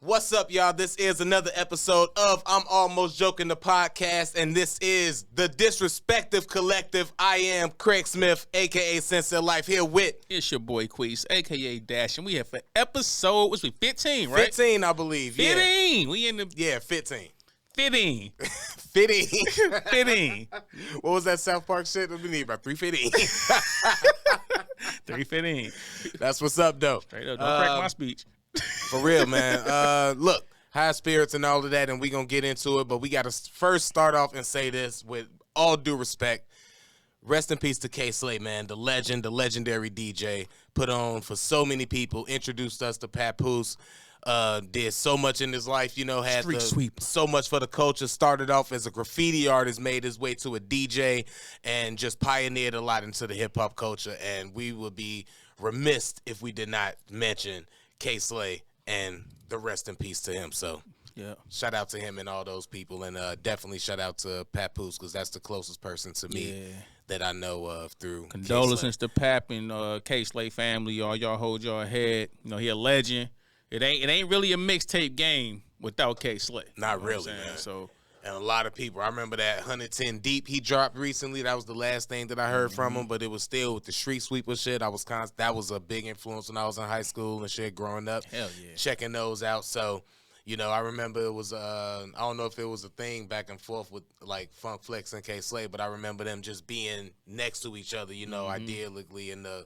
What's up, y'all? This is another episode of I'm Almost Joking the podcast, and this is the Disrespective Collective. I am Craig Smith, a.k.a. Sensei Life, here with... It's your boy Quis, a.k.a. Dash, and we have for episode, what's we, 15, right? 15, I believe, 15. Yeah. We in the... Yeah, 15. 15. 15. 15. What was that South Park shit? We need about 315. 315. That's what's up, though. Straight up, don't crack my speech. For real, man. Look, high spirits and all of that, and we going to get into it, but we got to first start off and say this with all due respect. Rest in peace to K Slate, man, the legend, the legendary DJ, put on for so many people, introduced us to Papoose, did so much in his life, you know, had Street sweep. So much for the culture, started off as a graffiti artist, made his way to a DJ, and just pioneered a lot into the hip-hop culture, and we would be remiss if we did not mention K Slay and the rest in peace to him. So yeah, shout out to him and all those people, and definitely shout out to Papoose because that's the closest person to me that I know of through condolences to Pap and K Slay family. Y'all hold your head. You know, he a legend. It ain't really a mixtape game without K Slay. Not really, man. So. And a lot of people, I remember that 110 Deep he dropped recently. That was the last thing that I heard from him, but it was still with the street sweeper shit. That was a big influence when I was in high school and shit growing up. Hell yeah. Checking those out. So, you know, I remember it was, I don't know if it was a thing back and forth with like Funk Flex and K Slay, but I remember them just being next to each other, you know, ideally in the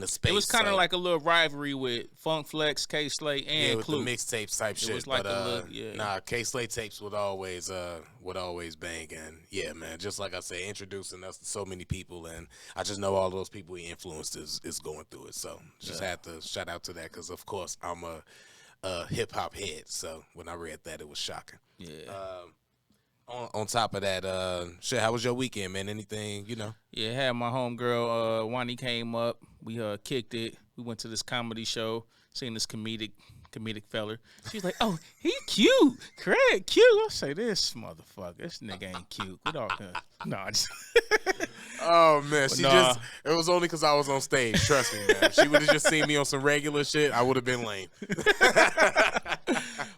space. It was kind of like a little rivalry with Funk Flex, K Slay, and with Clue. The mixtapes type shit. It was like but, K Slay tapes would always bang, and yeah, man. Just like I say, introducing us to so many people, and I just know all those people he influenced is going through it. So just had to shout out to that because of course I'm a hip hop head. So when I read that, it was shocking. Yeah. On top of that, shit, how was your weekend, man? Anything, you know? Yeah, had my homegirl, Wani came up. We kicked it. We went to this comedy show, seen this comedic feller. She's like, oh, he cute. Craig, cute. I say, this motherfucker, this nigga ain't cute. We all good. Nah, Oh, man. It was only because I was on stage. Trust me, man. If she would have just seen me on some regular shit, I would have been lame.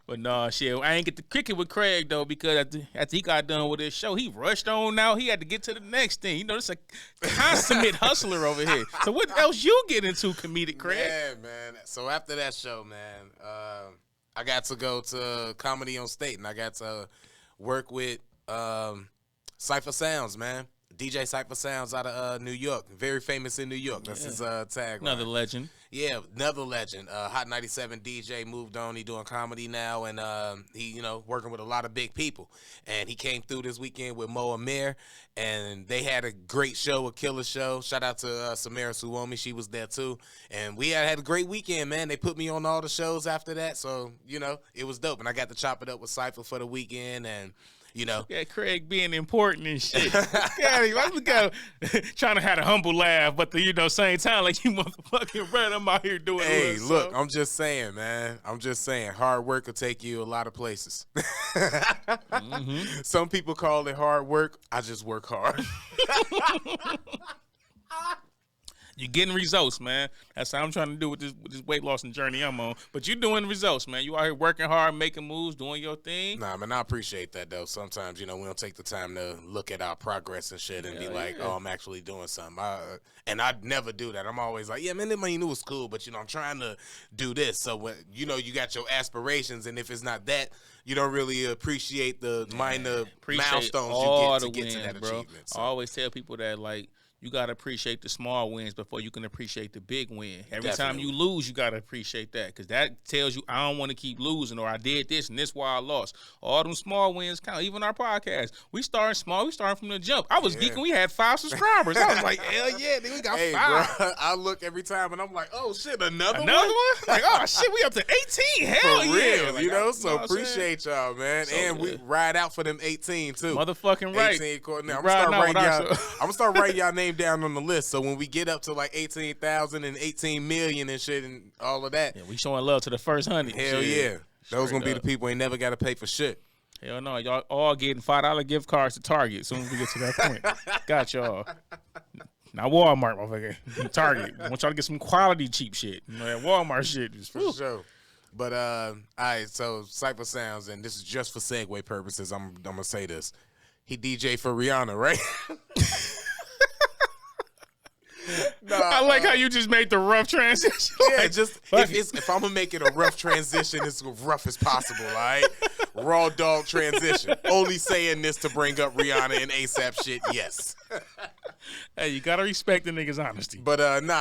But no, shit, I ain't get to kick it with Craig, though, because after he got done with his show, he rushed on out. He had to get to the next thing. You know, it's a consummate hustler over here. So what else you get into, comedic Craig? Yeah, man. So after that show, man, I got to go to Comedy on State, and I got to work with Cypher Sounds, man. DJ Cypher Sounds out of New York. Very famous in New York. That's his tagline. Another legend. Yeah, another legend. Hot 97 DJ, moved on. He doing comedy now, and he, you know, working with a lot of big people. And he came through this weekend with Mo Amir, and they had a great show, a killer show. Shout out to Samara Suomi. She was there, too. And we had a great weekend, man. They put me on all the shows after that, so, you know, it was dope. And I got to chop it up with Cypher for the weekend, and you know. Yeah, Craig being important and shit. Look out trying to have a humble laugh, but same time, like you motherfucking brother, I'm out here doing Hey, this, look, so. I'm just saying, man. I'm just saying, hard work will take you a lot of places. Some people call it hard work. I just work hard. You're getting results, man. That's how I'm trying to do with this weight loss and journey I'm on. But you're doing results, man. You out here working hard, making moves, doing your thing. Nah, man, I appreciate that, though. Sometimes, you know, we don't take the time to look at our progress and shit and be like, oh, I'm actually doing something. And I'd never do that. I'm always like, yeah, man, that money knew was cool, but, you know, I'm trying to do this. So, when, you know, you got your aspirations, and if it's not that, you don't really appreciate the minor milestones you get to that achievement. So. I always tell people that, like, you got to appreciate the small wins before you can appreciate the big win. Every time you lose, you got to appreciate that because that tells you I don't want to keep losing or I did this and this why I lost. All them small wins count. Even our podcast, we started small. We started from the jump. I was geeking. We had 5 subscribers. I was like, hell yeah, then we got 5. Bro, I look every time and I'm like, oh, shit, another one? Like, oh, shit, we up to 18. Hell for yeah. Real, like, you know, so appreciate y'all, man. So and we ride out for them 18, too. Motherfucking right. 18 now, I'm going to start writing y'all name down on the list. So when we get up to like 18,000 and 18 million and shit and all of that. Yeah, we showing love to the first 100. Hell yeah. Those going to be the people ain't never got to pay for shit. Hell no. Y'all all getting $5 gift cards to Target as soon as we get to that point. Got y'all. Not Walmart, motherfucker. Target. I want y'all to get some quality cheap shit. You know, that Walmart shit is for sure. But all right, so Cypher Sounds, and this is just for segue purposes. I'm gonna say this. He DJ for Rihanna, right? I like how you just made the rough transition. Yeah, just if I'm gonna make it a rough transition, it's as rough as possible. All right, raw dog transition. Only saying this to bring up Rihanna and ASAP shit. Yes. Hey, you gotta respect the nigga's honesty. But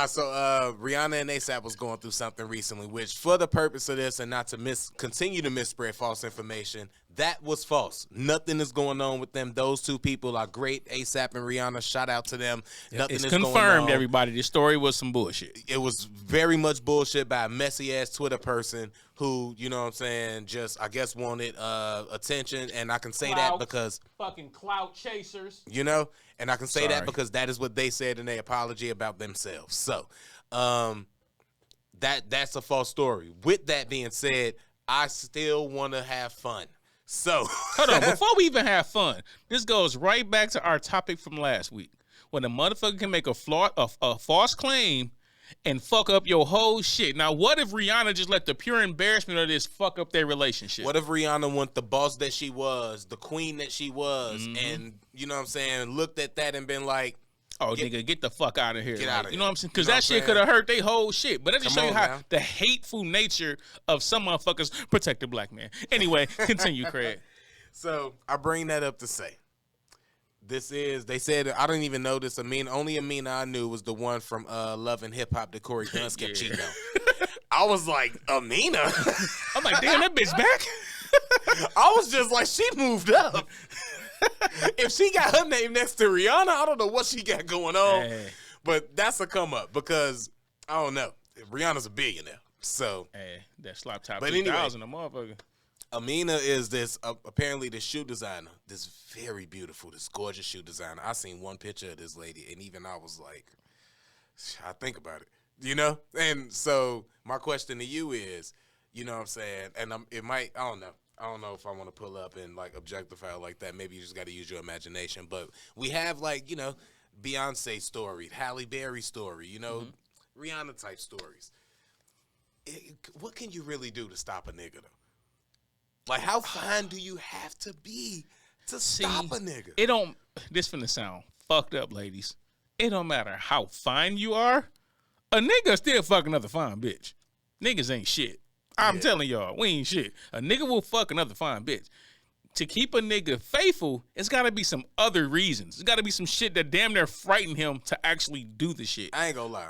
so Rihanna and ASAP was going through something recently, which for the purpose of this and not to continue to misspread false information, that was false. Nothing is going on with them. Those two people are great. ASAP and Rihanna, shout out to them. Nothing it's is confirmed, going on. everybody. This story was some bullshit. It was very much bullshit by a messy ass Twitter person who, you know what I'm saying, just I guess wanted attention, and I can say that because fucking clout chasers. You know, and I can say that because that is what they said in their apology about themselves. So, that's a false story. With that being said, I still want to have fun. So hold on, before we even have fun, this goes right back to our topic from last week. When a motherfucker can make a false claim and fuck up your whole shit. Now, what if Rihanna just let the pure embarrassment of this fuck up their relationship? What if Rihanna want the boss that she was, the queen that she was, and, you know what I'm saying, looked at that and been like, oh, nigga, get the fuck out of here. Get out of here. You know what I'm saying? Because that shit could have hurt their whole shit. But that just show you how the hateful nature of some motherfuckers protect the black man. Anyway, continue, Craig. So I bring that up to say, they said, I didn't even know this. Only Amina I knew was the one from Love and Hip Hop that Corey Guns kept cheating on. I was like, Amina? I'm like, damn, that bitch back? I was just like, she moved up. If she got her name next to Rihanna, I don't know what she got going on. Hey. But that's a come up because, I don't know, Rihanna's a billionaire. So, hey, that slop top 2000 a motherfucker. Amina is this, apparently this shoe designer, this very beautiful, this gorgeous shoe designer. I seen one picture of this lady, and even I was like, I think about it, you know? And so my question to you is, you know what I'm saying, and I don't know if I want to pull up and like objectify like that. Maybe you just got to use your imagination. But we have like, you know, Beyonce story, Halle Berry story, you know, Rihanna type stories. What can you really do to stop a nigga though? Like, how fine do you have to be to stop a nigga? This finna sound fucked up, ladies. It don't matter how fine you are. A nigga still fuck another fine bitch. Niggas ain't shit. I'm telling y'all, we ain't shit. A nigga will fuck another fine bitch. To keep a nigga faithful, it's got to be some other reasons. It's got to be some shit that damn near frighten him to actually do the shit. I ain't gonna lie.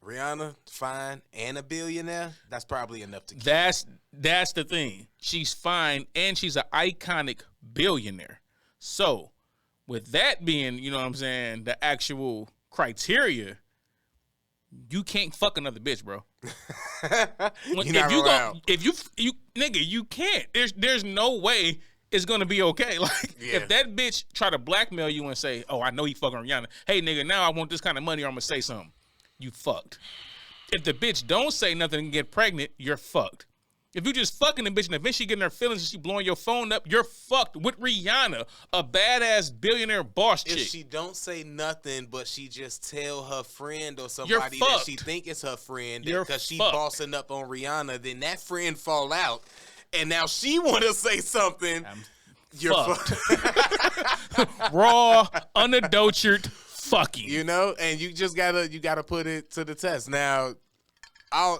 Rihanna, fine, and a billionaire, that's probably enough to keep. That's the thing. She's fine, and she's an iconic billionaire. So, with that being, you know what I'm saying, the actual criteria, you can't fuck another bitch, bro. You can't. There's no way it's gonna be okay. Like if that bitch try to blackmail you and say, "Oh, I know he fucking Rihanna. Hey, nigga, now I want this kind of money, or I'm gonna say something." You fucked. If the bitch don't say nothing and get pregnant, you're fucked. If you just fucking the bitch and eventually getting her feelings and she blowing your phone up, you're fucked with Rihanna, a badass billionaire boss chick. If she don't say nothing, but she just tell her friend or somebody that she think is her friend because she bossing up on Rihanna, then that friend fall out, and now she want to say something. You're fucked. Raw, unadulterated fucking. You know, and you just gotta put it to the test. Now, I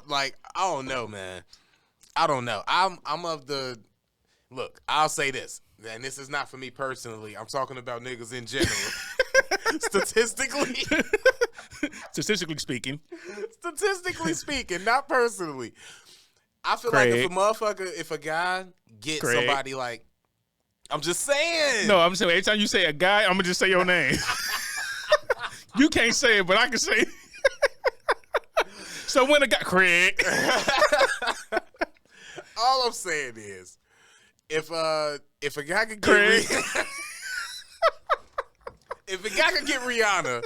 don't know, man. I don't know. I'm of the look. I'll say this, and this is not for me personally. I'm talking about niggas in general. Statistically speaking, not personally. I feel like if a guy gets somebody like, I'm just saying. No, I'm saying every time you say a guy, I'm gonna just say your name. You can't say it, but I can say it. So when a guy, Craig. All I'm saying is, if a guy could get if a guy could get Rihanna,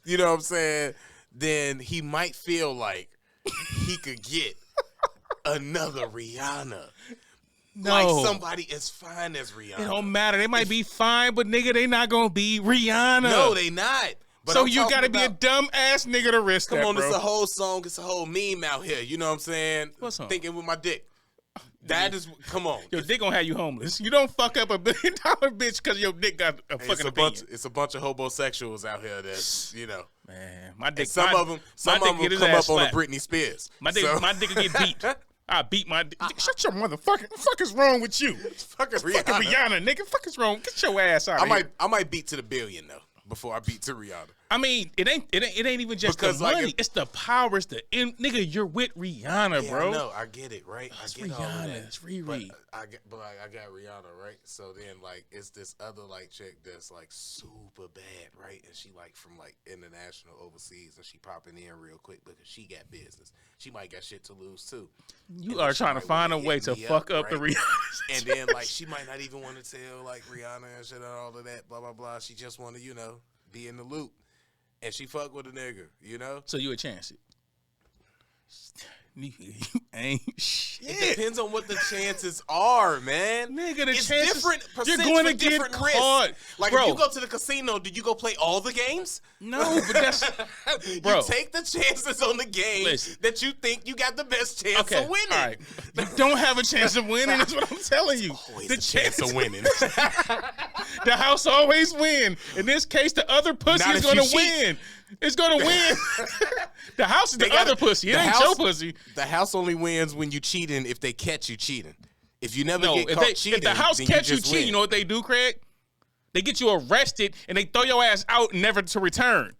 you know what I'm saying, then he might feel like he could get another Rihanna. No. Like somebody as fine as Rihanna. It don't matter. They might be fine, but nigga, they not gonna be Rihanna. No, they not. But so you gotta be a dumb ass nigga to risk that, bro. Come on, it's a whole song, it's a whole meme out here. You know what I'm saying? What song? Thinking with my dick. That is, come on. Your dick gonna have you homeless. You don't fuck up $1 billion bitch because your dick got a fucking opinion. It's a bunch of homosexuals out here that's, Man, my dick. Some of them will come up on a Britney Spears. My dick will get beat. I beat my dick. Shut your motherfucking. What the fuck is wrong with you? Fucking Rihanna, nigga. Fuck is wrong? Get your ass out of here. I might beat to the billion though before I beat to Rihanna. I mean, it ain't even just because the money. It's the power. It's the nigga. You're with Rihanna, bro. No, I get it, right? I get Rihanna. all of that. It's Riri. But I got Rihanna, right? So then it's this other chick that's super bad, right? And she from international overseas, and she popping in real quick because she got business. She might got shit to lose too. You are trying to find a way to fuck up the Rihanna. And then she might not even want to tell Rihanna and shit and all of that, blah blah blah. She just want to be in the loop. And she fuck with a nigga, So you would chance it. You ain't shit. It depends on what the chances are, man. Nigga, the it's chances, different you're going to get caught. If you go to the casino, did you go play all the games? No, but that's... Bro. You take the chances on the game that you think you got the best chance of winning. All right. You don't have a chance of winning, that's what I'm telling you. The chance of winning. The house always win. In this case, the other pussy is going to win. It's going to win. The house is the other pussy. It ain't your pussy. The house only wins when you cheating if they catch you cheating. If you never get caught cheating, if the house catch you cheating, you know what they do, Craig? They get you arrested and they throw your ass out never to return.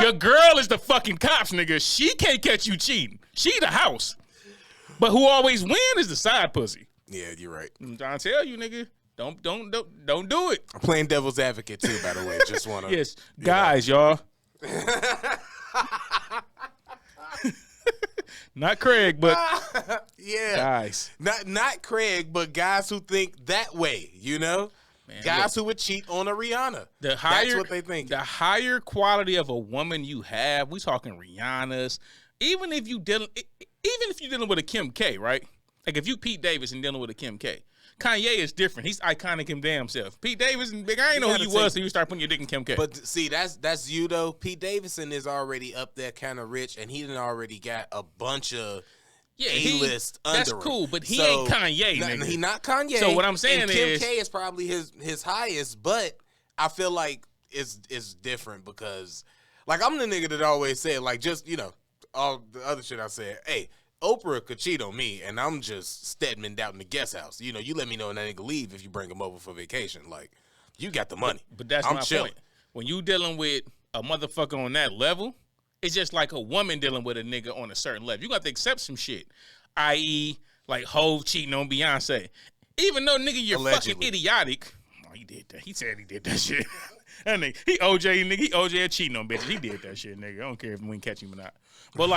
Your girl is the fucking cops, nigga. She can't catch you cheating. She the house. But who always win is the side pussy. Yeah, you're right. I'm trying to tell you, nigga. Don't do it. I'm playing devil's advocate too, by the way. Just want to. Yes, guys, y'all. Not Craig, but guys. Not Craig, but guys who think that way, Man, guys who would cheat on a Rihanna. That's what they think. The higher quality of a woman you have, we talking Rihanna's. Even if you're dealing with a Kim K, right? Like if you Pete Davis and dealing with a Kim K. Kanye is different. He's iconic in damn self. Pete Davidson, I ain't know who you was until you start putting your dick in Kim K. But see, that's you though. Pete Davidson is already up there, kind of rich, and he done already got a bunch of A-list under That's him. Cool, but he ain't Kanye, nigga. He not Kanye. So what I'm saying and is, Kim K is probably his highest, but I feel like it's different because, I'm the nigga that always said, just all the other shit I said, hey. Oprah could cheat on me, and I'm just Stedman out in the guest house. You let me know when that nigga leave if you bring him over for vacation. You got the money. But that's my point. When you dealing with a motherfucker on that level, it's just like a woman dealing with a nigga on a certain level. You got to accept some shit, i.e., Hov cheating on Beyonce. Even though, nigga, you're fucking idiotic. Oh, he did that. He said he did that shit. That nigga, he OJ cheating on bitches. He did that shit, nigga. I don't care if we can catch him or not. But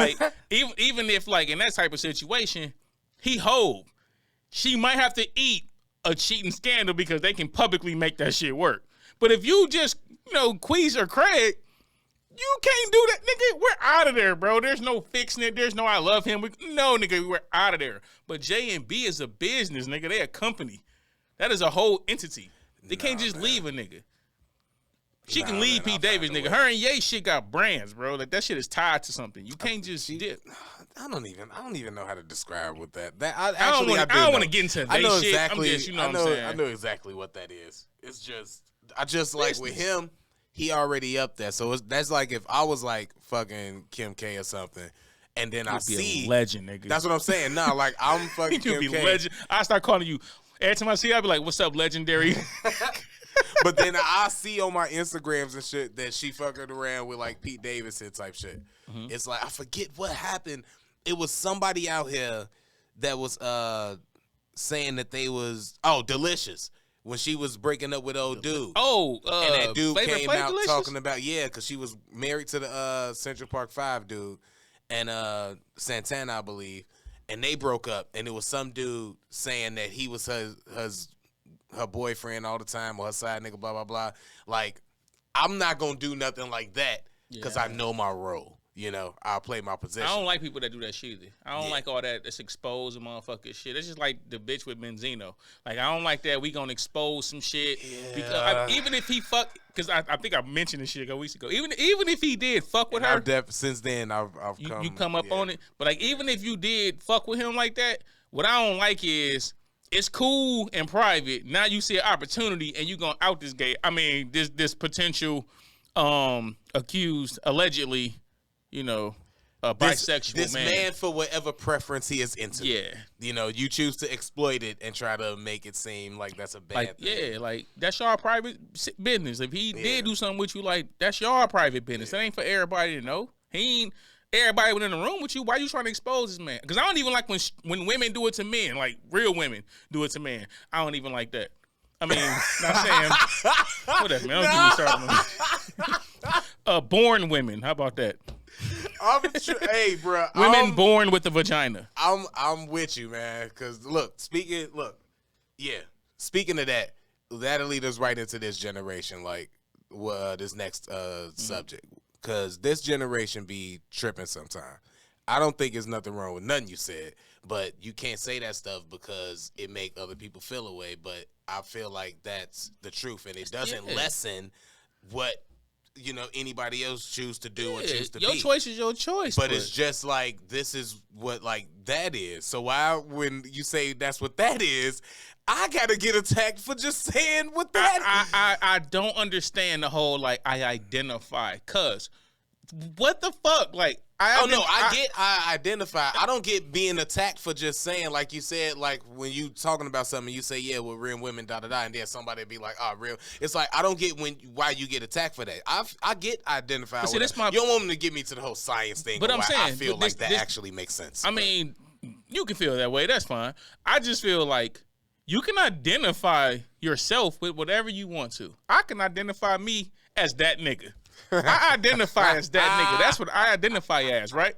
even if in that type of situation, he Hov, she might have to eat a cheating scandal because they can publicly make that shit work. But if you just Quis or Craig, you can't do that, nigga. We're out of there, bro. There's no fixing it. There's no I love him. No, nigga, we're out of there. But J&B is a business, nigga. They a company. That is a whole entity. They can't just leave a nigga. She can leave Pete Davis, nigga. Her and Ye shit got brands, bro. That shit is tied to something. You can't just dip. I don't even know how to describe what that. I don't want to get into that shit. Exactly. I'm just, what I'm saying. I know exactly what that is. It's just I just with him, he already up there. So that's if I was fucking Kim K or something, and then I see a legend, nigga. That's what I'm saying. No, I'm fucking Kim K. Legend. I start calling you every time I see you. I be like, "What's up, legendary?" But then I see on my Instagrams and shit that she fucking around with Pete Davidson type shit. Mm-hmm. It's I forget what happened. It was somebody out here that was saying that they was Delicious when she was breaking up with old dude. And that dude came out Delicious? talking about because she was married to the Central Park 5 dude and Santana, I believe, and they broke up. And it was some dude saying that he was her boyfriend all the time or her side nigga, blah, blah, blah. I'm not going to do nothing like that because I know my role. I'll play my position. I don't like people that do that shit either. I don't like all that that's exposed and motherfucking shit. It's just like the bitch with Benzino. I don't like that we going to expose some shit. Yeah. Because even if he because I think I mentioned this shit a couple weeks ago. Even if he did fuck with her. Since then, I've come up on it. But even if you did fuck with him like that, what I don't like is it's cool in private. Now you see an opportunity and you gonna out this gay. I mean, this potential accused, allegedly, you know, a bisexual this man for whatever preference he is into. Yeah. You know, you choose to exploit it and try to make it seem like that's a bad thing. Yeah, like that's y'all private business. If he did do something with you, like that's y'all private business. That ain't for everybody to know. He ain't everybody within the room with you. Why you trying to expose this man? Because I don't even like when women do it to men, like real women do it to men. I don't even like that. I mean, not saying whatever, man. Don't get me started. Born women. How about that? Hey, bro. Women born with a vagina. I'm with you, man. Because speaking of that, that'll lead us right into this generation, like this next subject. Because this generation be tripping sometime. I don't think there's nothing wrong with nothing you said, but you can't say that stuff because it make other people feel away. But I feel like that's the truth, and it doesn't lessen what anybody else choose to do or choose to be. Your choice is your choice. But it's just like, this is what that is. So why, when you say that's what that is, I gotta get attacked for just saying what that is. I don't understand the whole I identify, cause what the fuck? I identify. I don't get being attacked for just saying, like you said, like when you talking about something, you say, yeah, well, real women, da da da, and then somebody be like, oh, real. It's like, I don't get why you get attacked for that. I get identified. You don't want them to get me to the whole science thing, but I'm saying I feel like that actually makes sense. I mean, you can feel that way. That's fine. I just feel like you can identify yourself with whatever you want to. I can identify me as that nigga. I identify as that nigga. That's what I identify as, right?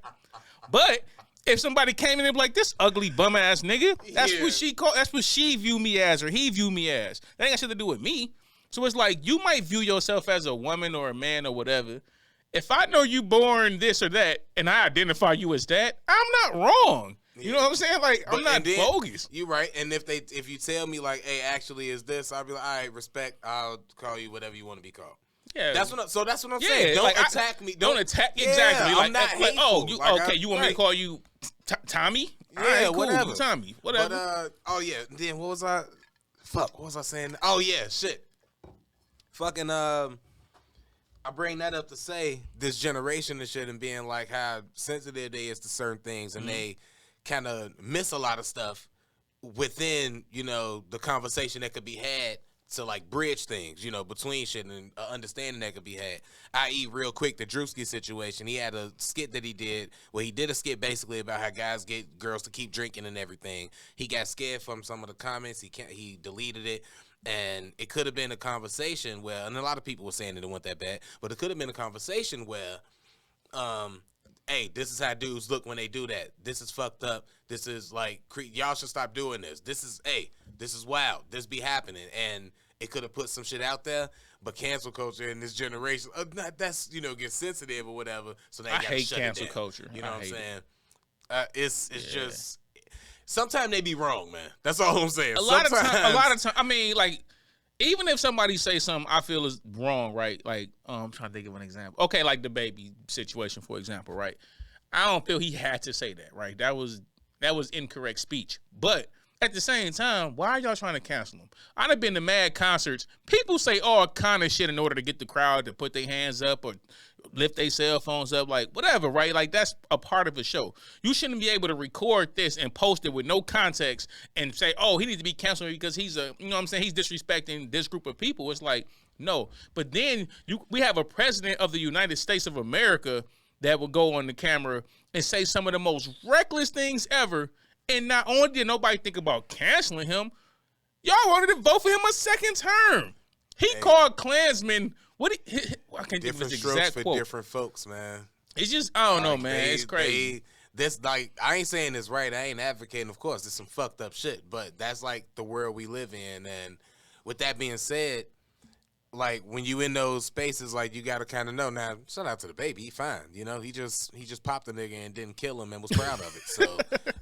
But if somebody came in and be like, this ugly bum ass nigga, that's what she view me as, or he view me as. That ain't got shit to do with me. So it's like, you might view yourself as a woman or a man or whatever. If I know you born this or that, and I identify you as that, I'm not wrong. You know what I'm saying? Like, I'm not bogus. You right. And if you tell me like, hey, actually is this, I'll be like, all right, respect. I'll call you whatever you want to be called. Yeah, that's what I'm saying. Don't attack me. Don't attack exactly. I'm not hateful. You want me to call you Tommy? Yeah, right, cool. whatever. Tommy, whatever. But then what was I? Fuck, what was I saying? Oh yeah, shit. Fucking I bring that up to say this generation and shit, and being like how sensitive they is to certain things, and they kind of miss a lot of stuff within the conversation that could be had to like bridge things, between shit, and understanding that could be had. I.e., real quick, the Drewski situation. He had a skit that he did where he did a skit basically about how guys get girls to keep drinking and everything. He got scared from some of the comments. He deleted it. And it could have been a conversation where, and a lot of people were saying that it went that bad, but it could have been a conversation where, hey, this is how dudes look when they do that. This is fucked up. This is like, y'all should stop doing this. This is wild. This be happening. And it could have put some shit out there, but cancel culture in this generation, that's, get sensitive or whatever. So they got to shut it down. I hate cancel culture. You know what I'm saying? It's just, sometimes they be wrong, man. That's all I'm saying. A lot of time, I mean, like, even if somebody say something I feel is wrong, right? Like, I'm trying to think of an example. Okay, like the baby situation, for example, right? I don't feel he had to say that, right? That was incorrect speech. But at the same time, why are y'all trying to cancel him? I done been to mad concerts. People say all kind of shit in order to get the crowd to put their hands up or lift their cell phones up, like whatever, right? Like that's a part of a show. You shouldn't be able to record this and post it with no context and say, oh, he needs to be canceled because he's he's disrespecting this group of people. It's like, no. But then we have a president of the United States of America that will go on the camera and say some of the most reckless things ever. And not only did nobody think about canceling him, y'all wanted to vote for him a second term. He called Klansmen. I can't think of his exact quote. For different folks, man. It's just, I don't know, man. It's crazy. I ain't saying it's right. I ain't advocating, of course. There's some fucked up shit, but that's like the world we live in. And with that being said, like when you in those spaces, like you gotta kind of know. Now, shout out to the baby, he fine. He just popped the nigga and didn't kill him and was proud of it. So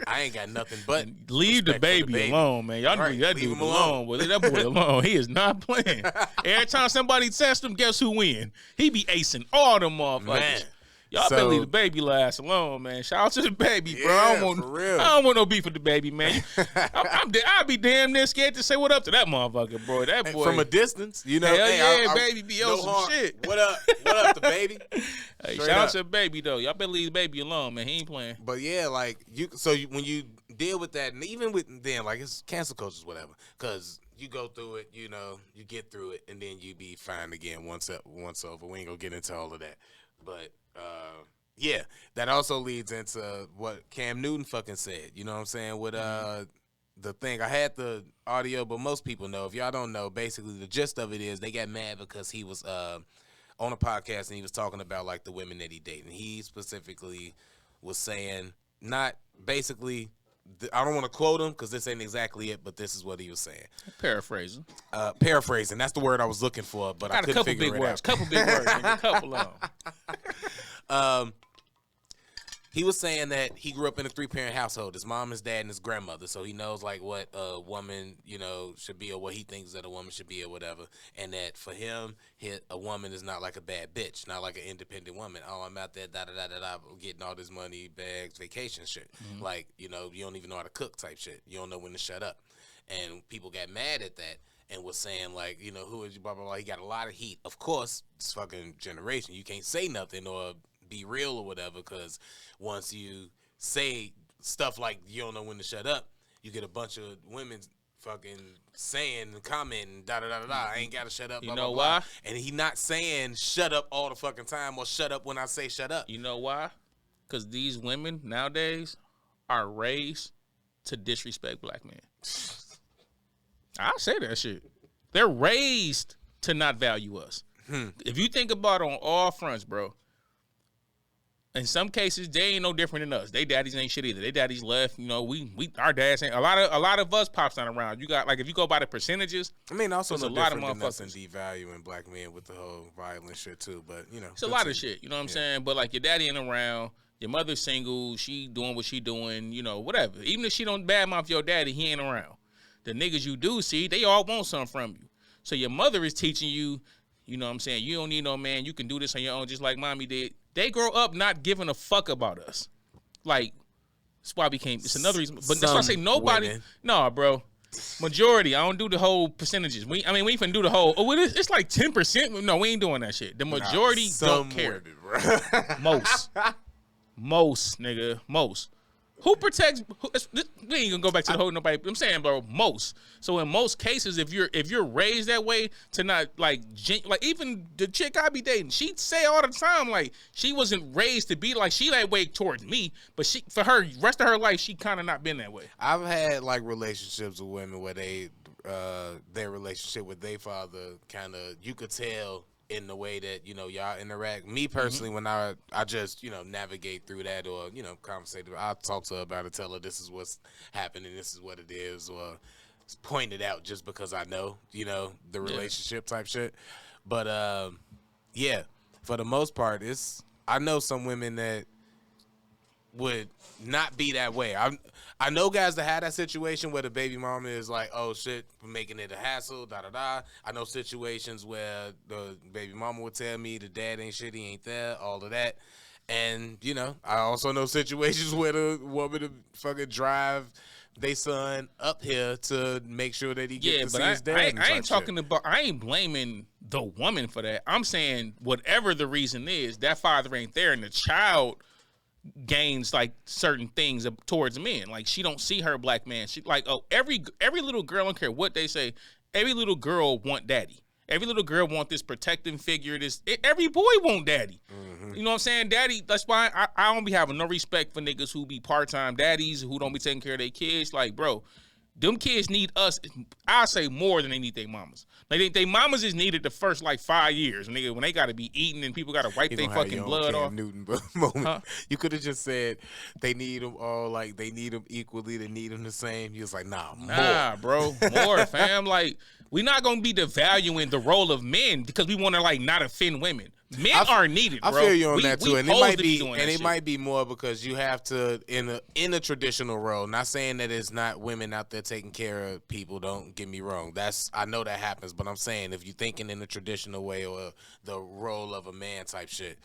I ain't got nothing but leave the baby alone, man. Y'all leave that dude alone. Well, that boy alone. He is not playing. Every time somebody tests him, guess who win? He be acing all them motherfuckers. Man. Y'all better leave the baby last alone, man. Shout out to the baby, bro. Yeah, I don't want no beef with the baby, man. I'd be damn near scared to say what up to that motherfucker, bro. That boy from a distance, you know. Hell baby, be on some shit. What up, the baby? Hey, shout out to the baby though. Y'all better leave the baby alone, man. He ain't playing. But yeah, like when you deal with that, and even with them, like it's cancel culture, whatever, because you go through it, you know, you get through it, and then you be fine again once over. We ain't gonna get into all of that, but. Yeah, that also leads into what Cam Newton fucking said. You know what I'm saying? With the thing, I had the audio, but most people know. If y'all don't know, basically the gist of it is they got mad because he was on a podcast and he was talking about like the women that he dated. And he specifically was saying, not basically, I don't want to quote him because this ain't exactly it, but this is what he was saying. Paraphrasing. Paraphrasing. That's the word I was looking for, but I couldn't figure it out. Couple big words, a couple of them. He was saying that he grew up in a 3-parent household. His mom, his dad, and his grandmother. So he knows like what a woman, you know, should be or what he thinks that a woman should be or whatever. And that for him, a woman is not like a bad bitch, not like an independent woman. Oh, I'm out there, getting all this money, bags, vacation shit. Mm-hmm. Like, you know, you don't even know how to cook type shit. You don't know when to shut up. And people got mad at that and was saying like, you know, who is you, blah, blah, blah. He got a lot of heat. Of course, this fucking generation, you can't say nothing or be real or whatever, because once you say stuff like you don't know when to shut up, you get a bunch of women fucking saying and commenting, da-da-da-da-da, I ain't got to shut up, blah, you know blah, why? blah. And he not saying shut up all the fucking time or shut up when I say shut up. You know why? Because these women nowadays are raised to disrespect black men. I say that shit. They're raised to not value us. If you think about it on all fronts, bro, in some cases, they ain't no different than us. They daddies ain't shit either. They daddies left. You know, our dads ain't. A lot of us pops not around. You got like if you go by the percentages. I mean, also a lot of motherfuckers and devaluing black men with the whole violent shit too. But you know, it's a lot of shit. You know what I'm saying? But like your daddy ain't around. Your mother's single. She doing what she doing. You know, whatever. Even if she don't badmouth your daddy, he ain't around. The niggas you do see, they all want something from you. So your mother is teaching you. You know what I'm saying? You don't need no man. You can do this on your own, just like mommy did. They grow up not giving a fuck about us. Like, that's why it's another reason. But that's why I say nobody. Women. No, bro. Majority. I don't do the whole percentages. We even do the whole, it's like 10%. No, we ain't doing that shit. The majority don't care. Women, Most, nigga. Most. Who protects? We ain't gonna go back to the whole nobody. I'm saying, bro, most. So in most cases, if you're raised that way to not like even the chick I be dating, she'd say all the time like she wasn't raised to be like she that way towards me, but she for her rest of her life she kind of not been that way. I've had like relationships with women where their relationship with their father kind of you could tell. In the way that, you know, y'all interact. Me personally, when I just, you know, navigate through that or, you know, conversate, I'll talk to her about it, tell her this is what's happening, this is what it is, or point it out just because I know, you know, the relationship type shit. But, yeah, for the most part, I know some women that would not be that way. I know guys that had that situation where the baby mama is like, oh shit, making it a hassle, da-da-da. I know situations where the baby mama would tell me the dad ain't shit, he ain't there, all of that. And, you know, I also know situations where the woman would fucking drive their son up here to make sure that he gets to see his dad. I ain't talking about, I ain't blaming the woman for that. I'm saying whatever the reason is, that father ain't there and the child gains like certain things towards men. Like she don't see her black man. She like, oh, every little girl, I don't care what they say, every little girl want daddy. Every little girl want this protecting figure. Every boy want daddy. Mm-hmm. You know what I'm saying? Daddy, that's why I don't be having no respect for niggas who be part-time daddies, who don't be taking care of their kids. Like, bro, them kids need us, I say more than they need their mamas. Like, they mamas is needed the first, like, 5 years. Nigga, when they got to be eating and people got to wipe their fucking blood off. Newton moment. Huh? You could have just said they need them all, like, they need them equally, they need them the same. You was like, more. Nah, bro, more, fam. Like, we not going to be devaluing the role of men because we want to, like, not offend women. Men are needed, bro. I feel you on that too, and it might be more because you have to in a traditional role. Not saying that it's not women out there taking care of people. Don't get me wrong. I know that happens, but I'm saying if you're thinking in a traditional way or the role of a man type shit,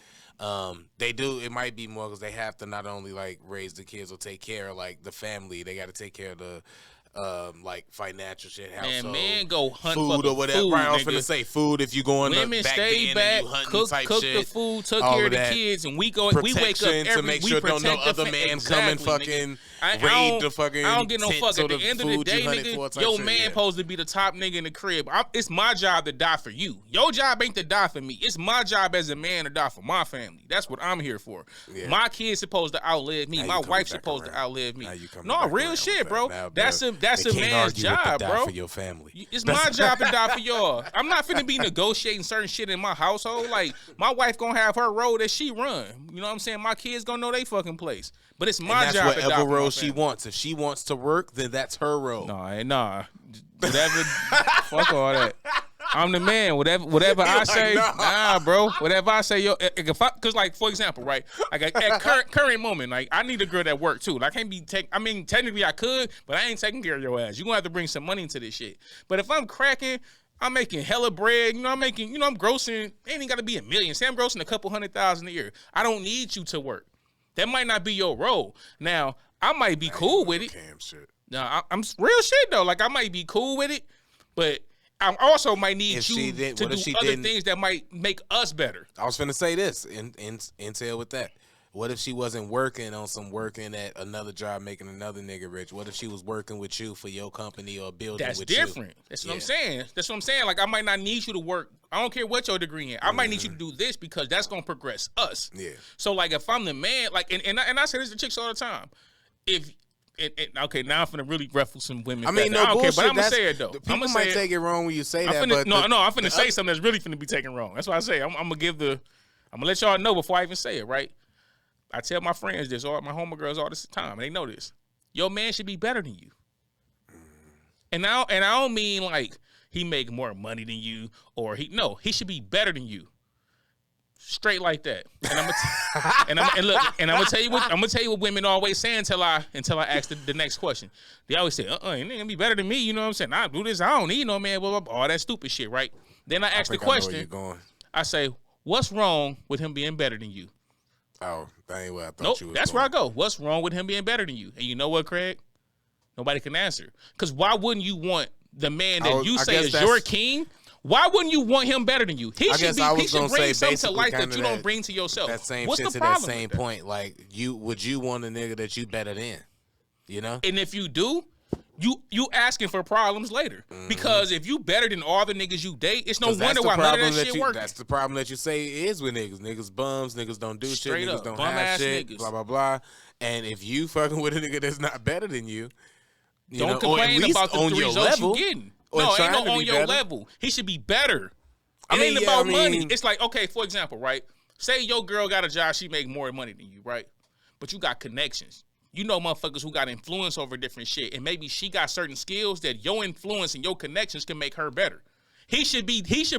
they do. It might be more because they have to not only like raise the kids or take care of like the family. They got to take care of the like financial shit, household, man, go hunt food or whatever. Food, right, I was finna say food if you going women back stay then back, and you hunting cook type the shit, food, took care of the kids, and we wake up every to make sure don't no other man come and fucking raid the fucking. I don't get no fuck. At the end of the day, nigga, your man shit, supposed to be the top nigga in the crib. It's my job to die for you. Your job ain't to die for me. It's my job as a man to die for my family. That's what I'm here for. Yeah. My kid's supposed to outlive me. My wife's supposed to outlive me. No, real shit, bro. That's a man's job, bro. For your family. It's my job to die for y'all. I'm not finna be negotiating certain shit in my household. Like, my wife gonna have her role that she run. You know what I'm saying? My kids gonna know they fucking place. But it's my job to die for my family. Whatever role she wants. If she wants to work, then that's her role. Nah. Whatever. Fuck all that. I'm the man. Whatever I say, nah, bro. Whatever I say, cause like for example, right? Like at current moment, like I need a girl that work too. Like I can't be technically I could, but I ain't taking care of your ass. You gonna have to bring some money into this shit. But if I'm cracking, I'm making hella bread. I'm grossing. It ain't got to be $1 million. Say I'm grossing a couple $100,000 a year. I don't need you to work. That might not be your role. Now I might be cool with it. Now I'm real shit though. Like I might be cool with it, but I also might need you to do other things that might make us better. I was finna say this in intel with that. What if she wasn't working at another job making another nigga rich? What if she was working with you for your company or building with you? That's different. That's what I'm saying. That's what I'm saying. Like I might not need you to work. I don't care what your degree in. I might need you to do this because that's gonna progress us. Yeah. So like if I'm the man, like and I say this to chicks all the time. Okay, now I'm finna really ruffle some women. I mean, I don't care, but I'm gonna say it though. People might take it wrong when you say that. I'm finna say something that's really finna be taken wrong. That's why I say I'm gonna let y'all know before I even say it. Right? I tell my friends this, or my homegirls all this time, and they know this. Your man should be better than you. And I don't mean like he make more money than you, or he should be better than you. Straight like that, and I'm gonna tell you what women always say until I ask the next question. They always say, you ain't gonna be better than me. You know what I'm saying? I do this. I don't need no man. Blah, blah, blah, all that stupid shit, right? Then I ask the question. I say, what's wrong with him being better than you? Oh, that ain't where I thought you was that's going. where I go. What's wrong with him being better than you? And you know what, Craig? Nobody can answer. Because why wouldn't you want the man that you say is your king? Why wouldn't you want him better than you? He should bring something to life that you don't bring to yourself. That same What's shit the to problem that same point. Like, would you want a nigga that you better than? You know? And if you do, you asking for problems later. Because if you better than all the niggas you date, it's no wonder why none of that shit works. That's the problem that you say is with niggas. Niggas bums, niggas don't do shit, niggas don't have shit, niggas. blah, blah, blah. And if you fucking with a nigga that's not better than you, don't complain about the results you getting. No, ain't no on your level. He should be better. It ain't about money. It's like, okay, for example, right? Say your girl got a job, she make more money than you, right? But you got connections. You know motherfuckers who got influence over different shit, and maybe she got certain skills that your influence and your connections can make her better. He should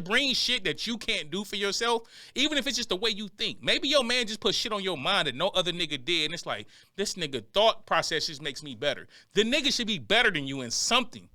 bring shit that you can't do for yourself, even if it's just the way you think. Maybe your man just put shit on your mind that no other nigga did, and it's like, this nigga thought process just makes me better. The nigga should be better than you in something.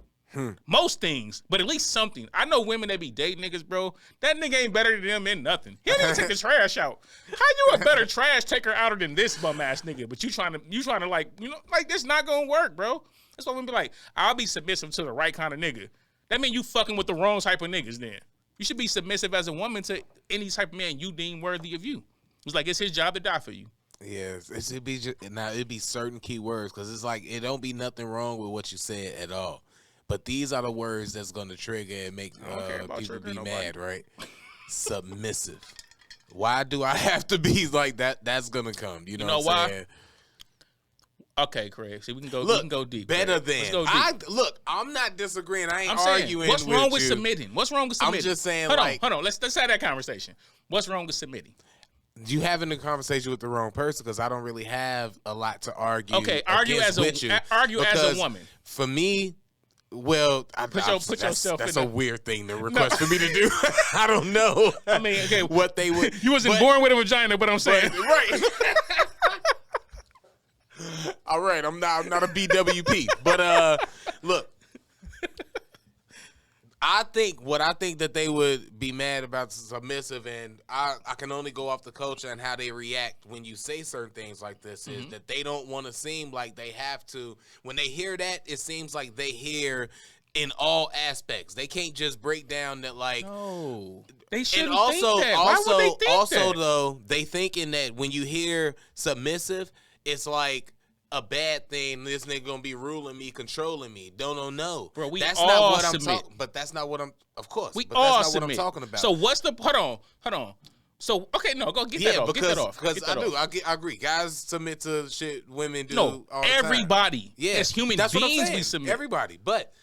Most things, but at least something. I know women that be dating niggas, bro. That nigga ain't better than them in nothing. He didn't take the trash out. How you a better trash taker outer than this bum ass nigga? But you trying to like, like this not gonna work, bro. That's why women be like, I'll be submissive to the right kind of nigga. That mean you fucking with the wrong type of niggas then. You should be submissive as a woman to any type of man you deem worthy of you. It's like it's his job to die for you. Yes, it'd be certain key words because it's like it don't be nothing wrong with what you said at all. But these are the words that's going to trigger and make people be mad, right? Submissive. Why do I have to be like that? That's going to come. You know what I'm saying? Okay, Craig. See, we can go deep. Better Craig. than. I'm not disagreeing. I ain't arguing. What's wrong with you. Submitting? What's wrong with submitting? I'm just saying, hold on. Let's have that conversation. What's wrong with submitting? You having a conversation with the wrong person because I don't really have a lot to argue. Okay, argue as a woman. For me, well, Put yourself that's in a weird thing to request for me to do. I don't know. I mean, okay, what they would. You wasn't born with a vagina, but I'm saying right. All right, I'm not a BWP, but look, I think that they would be mad about submissive, and I can only go off the culture and how they react when you say certain things like this is that they don't want to seem like they have to. When they hear that, it seems like they hear in all aspects. They can't just break down that like. No, they shouldn't and also, think that. Why would they think that? Though, they thinking that when you hear submissive, it's like a bad thing. This nigga gonna be ruling me, controlling me. No. Bro, that's all not what submit. I'm talking. But that's not what I'm. Of course, we but all that's not submit. what I'm talking about. So what's the? Hold on. So okay, no, go get that off. Get that off. Because I agree. Guys submit to shit women do. No, all the everybody. Time. Yeah, as human that's beings, what I'm saying. we submit. Everybody, but.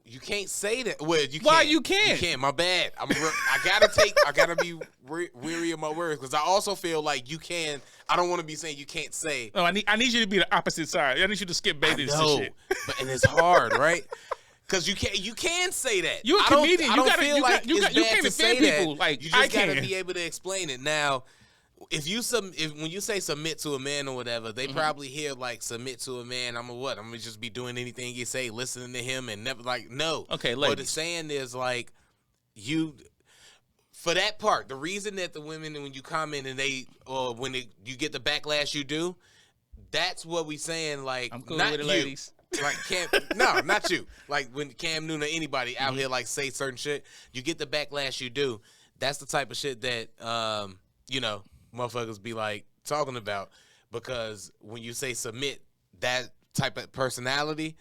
You can't say that. Well, you can't. Why you can't? You can't. My bad. I gotta be weary of my words because I also feel like you can. I don't want to be saying you can't say. No, I need you to be the opposite side. I need you to skip babies and shit. And it's hard, right? Because you can say that. You're a comedian. You can't to defend say people. That. Like you just gotta be able to explain it. Now, if when you say submit to a man or whatever, they probably hear like submit to a man. I'm gonna just be doing anything you say, listening to him, and never like no. Okay, what it's saying is like you. For that part, the reason that the women when you comment and you get the backlash you do, that's what we saying. Like I'm cool not with the you. ladies. Like no, not you. Like when Cam Newton or anybody out here like say certain shit, you get the backlash you do. That's the type of shit that motherfuckers be like talking about, because when you say submit, that type of personality,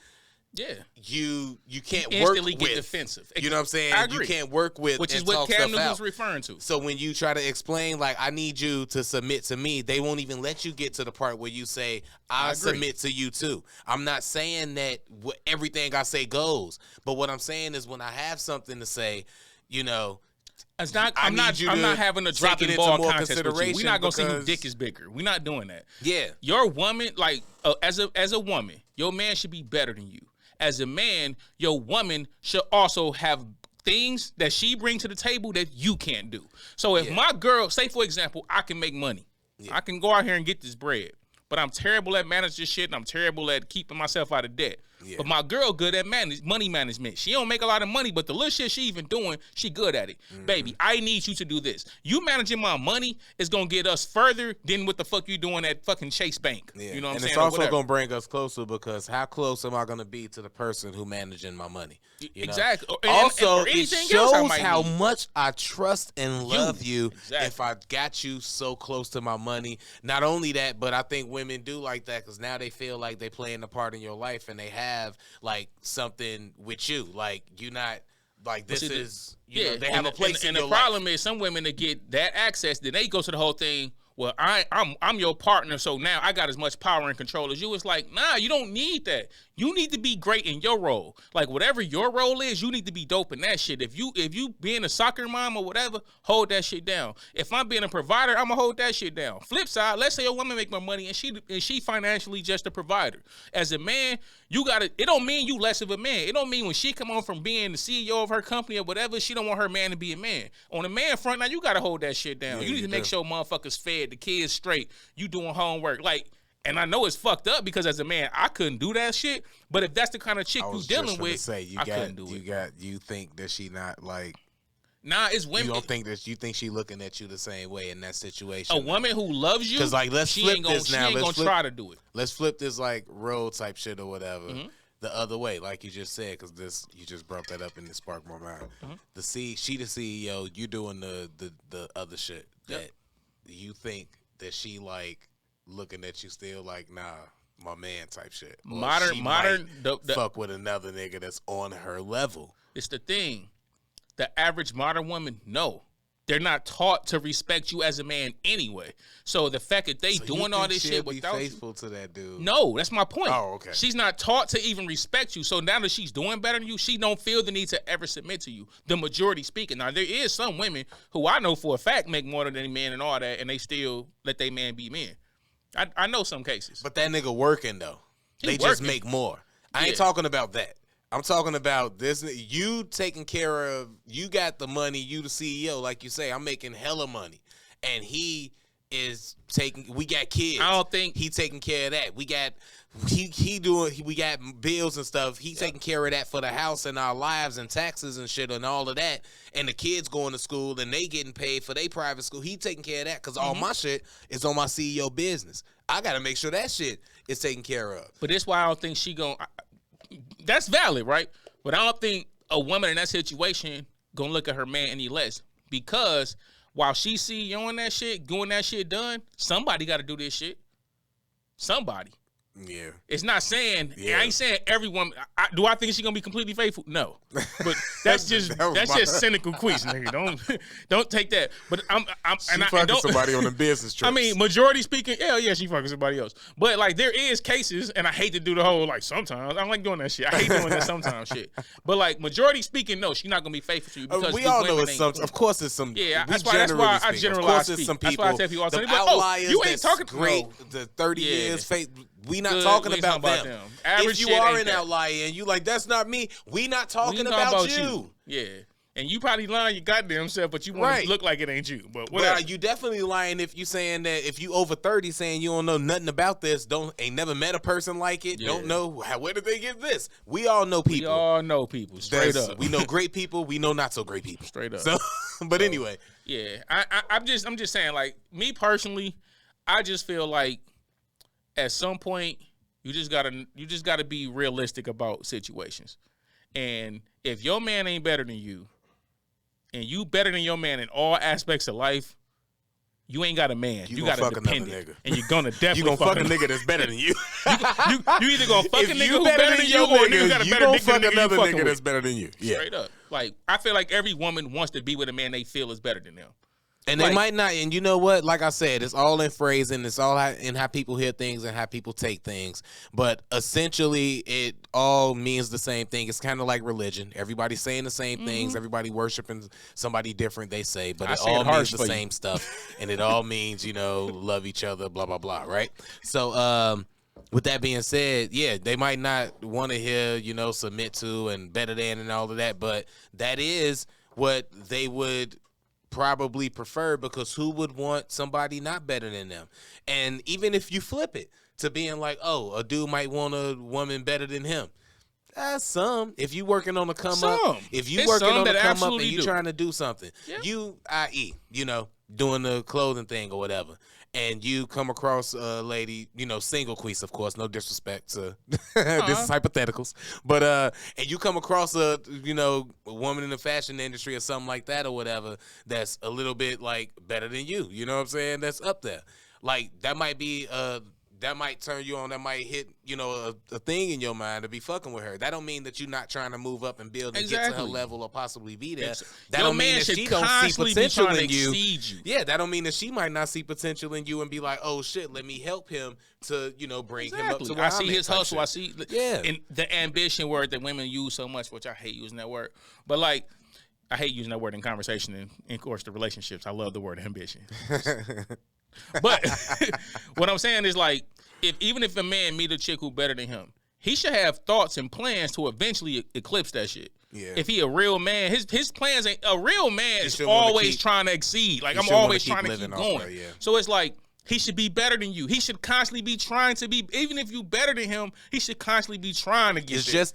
you can't instantly work get with. Defensive. You know what I'm saying? I agree. You can't work with, which is and what talk Cam stuff Newton's out. referring to. So when you try to explain like I need you to submit to me, they won't even let you get to the part where you say I submit to you too. I'm not saying that everything I say goes, but what I'm saying is when I have something to say, It's not. I'm not having a dropping ball contest with you. We're not gonna see whose dick is bigger. We're not doing that. Yeah. Your woman, like as a woman, your man should be better than you. As a man, your woman should also have things that she brings to the table that you can't do. So if my girl, say for example, I can make money, I can go out here and get this bread, but I'm terrible at managing shit and I'm terrible at keeping myself out of debt. Yeah. But my girl good at money management. She don't make a lot of money, but the little shit she even doing, she good at it. Mm-hmm. Baby, I need you to do this. You managing my money is going to get us further than what the fuck you doing at fucking Chase Bank. Yeah. You know what I'm saying? And it's also going to bring us closer, because how close am I going to be to the person who managing my money? Exactly. Also, it shows how much I trust and love you if I got you so close to my money. Not only that, but I think women do like that, because now they feel like they playing a part in your life and they have like something with you. Like you're not like this is they have a place in your life. And the problem is some women that get that access, then they go to the whole thing. Well, I'm your partner, so now I got as much power and control as you. It's like, nah, you don't need that. You need to be great in your role. Like whatever your role is, you need to be dope in that shit. If you being a soccer mom or whatever, hold that shit down. If I'm being a provider, I'm gonna hold that shit down. Flip side, let's say a woman make more money and she financially just a provider. As a man, you gotta. It don't mean you less of a man. It don't mean when she come on from being the CEO of her company or whatever, she don't want her man to be a man. On the man front, now you gotta hold that shit down. You need to make sure motherfuckers fed, the kids straight, you doing homework, like. And I know it's fucked up because as a man, I couldn't do that shit. But if that's the kind of chick you dealing with, I couldn't do it. You think that she not like? Nah, it's women. You think she looking at you the same way in that situation? A woman who loves you, because like she ain't gonna try to do it. Let's flip this like role type shit or whatever. Mm-hmm. The other way, like you just said, because you just brought that up and it sparked my mind. Mm-hmm. She the CEO, you doing the other shit that you think that she like. Looking at you still like, nah, my man type shit. Or modern fuck with another nigga that's on her level. It's the thing. The average modern woman, no. They're not taught to respect you as a man anyway. So the fact that they doing all this shit without be faithful to that dude. No, that's my point. Oh, okay. She's not taught to even respect you. So now that she's doing better than you, she don't feel the need to ever submit to you. The majority speaking. Now there is some women who I know for a fact make more than any man and all that, and they still let their man be men. I know some cases. But that nigga working though. They just make more. I ain't talking about that. I'm talking about this. You taking care of. You got the money. You the CEO, like you say. I'm making hella money, and he is taking. We got kids. I don't think he taking care of that. We got. He doing. We got bills and stuff. He taking care of that for the house and our lives and taxes and shit and all of that. And the kids going to school and they getting paid for their private school. He taking care of that because all my shit is on my CEO business. I got to make sure that shit is taken care of. But that's why I don't think she going. That's valid, right? But I don't think a woman in that situation gonna look at her man any less, because while she's CEOing that shit, getting that shit done, somebody got to do this shit. Somebody. Yeah. It's not saying, I ain't saying everyone. Do I think she's gonna be completely faithful? No. But that's just cynical Quis, nigga. Don't take that. But she fucking somebody on the business trip. I mean, majority speaking, yeah, she fucking somebody else. But like there is cases, and I hate to do the whole like sometimes. I don't like doing that shit. I hate doing that sometimes shit. But like majority speaking, no, she's not gonna be faithful to you because we all know it's some. Of course, it's some. Yeah, that's why I generalize. Of course, it's some That's people. why I tell people all the time. Outliers. You ain't talking great. The 30 years faith. We not talking about them. If you are an outlier and you like, that's not me, we not talking about you. Yeah. And you probably lying your goddamn self, but you want to look like it ain't you. But whatever. Well, you definitely lying if you saying that if you over 30 saying you don't know nothing about this, ain't never met a person like it, don't know where did they get this. We all know people. We all know people. Straight up. We know great people. We know not so great people. Straight up. So, but anyway. Yeah. I'm just saying, like, me personally, I just feel like at some point you just gotta be realistic about situations. And if your man ain't better than you, and you better than your man in all aspects of life, you ain't got a man. You got a dependent. And you're gonna definitely fuck a nigga that's better than you. you either gonna fuck a nigga who's better than you, or you got a better dick than another nigga nigga that's better than you. Yeah. Straight up. Like, I feel like every woman wants to be with a man they feel is better than them. And they might not, and you know what? Like I said, it's all in phrasing. It's all in how people hear things and how people take things. But essentially, it all means the same thing. It's kind of like religion. Everybody's saying the same things. Everybody worshiping somebody different, they say. But it all means the same stuff. And it all means, love each other, blah, blah, blah, right? So, with that being said, yeah, they might not want to hear, submit to and better than and all of that. But that is what they would probably prefer, because who would want somebody not better than them? And even if you flip it to being like, oh, a dude might want a woman better than him, that's some. If you working on a come up, if you working on a come up and you trying to do something, you, i.e., doing the clothing thing or whatever, and you come across a lady, single Quis, of course, no disrespect to this is hypotheticals, but and you come across a woman in the fashion industry or something like that or whatever that's a little bit like better than you, know what I'm saying? That's up there. Like that might be that might turn you on, that might hit, a thing in your mind to be fucking with her. That don't mean that you're not trying to move up and build and get to her level or possibly be there. That don't mean that she don't see potential in you. Yeah, that don't mean that she might not see potential in you and be like, oh shit, let me help him to, bring him up to where I see his hustle. Shit. I see and the ambition word that women use so much, which I hate using that word. But like, I hate using that word in conversation and, of course, the relationships. I love the word ambition. But what I'm saying is, like, even if a man meet a chick who better than him, he should have thoughts and plans to eventually eclipse that shit. Yeah. If he a real man, his plans ain't a real man is always trying to exceed. Like, I'm always trying to keep going. There, So it's like, he should be better than you. He should constantly be trying to be, even if you better than him, he should constantly be trying to get it's just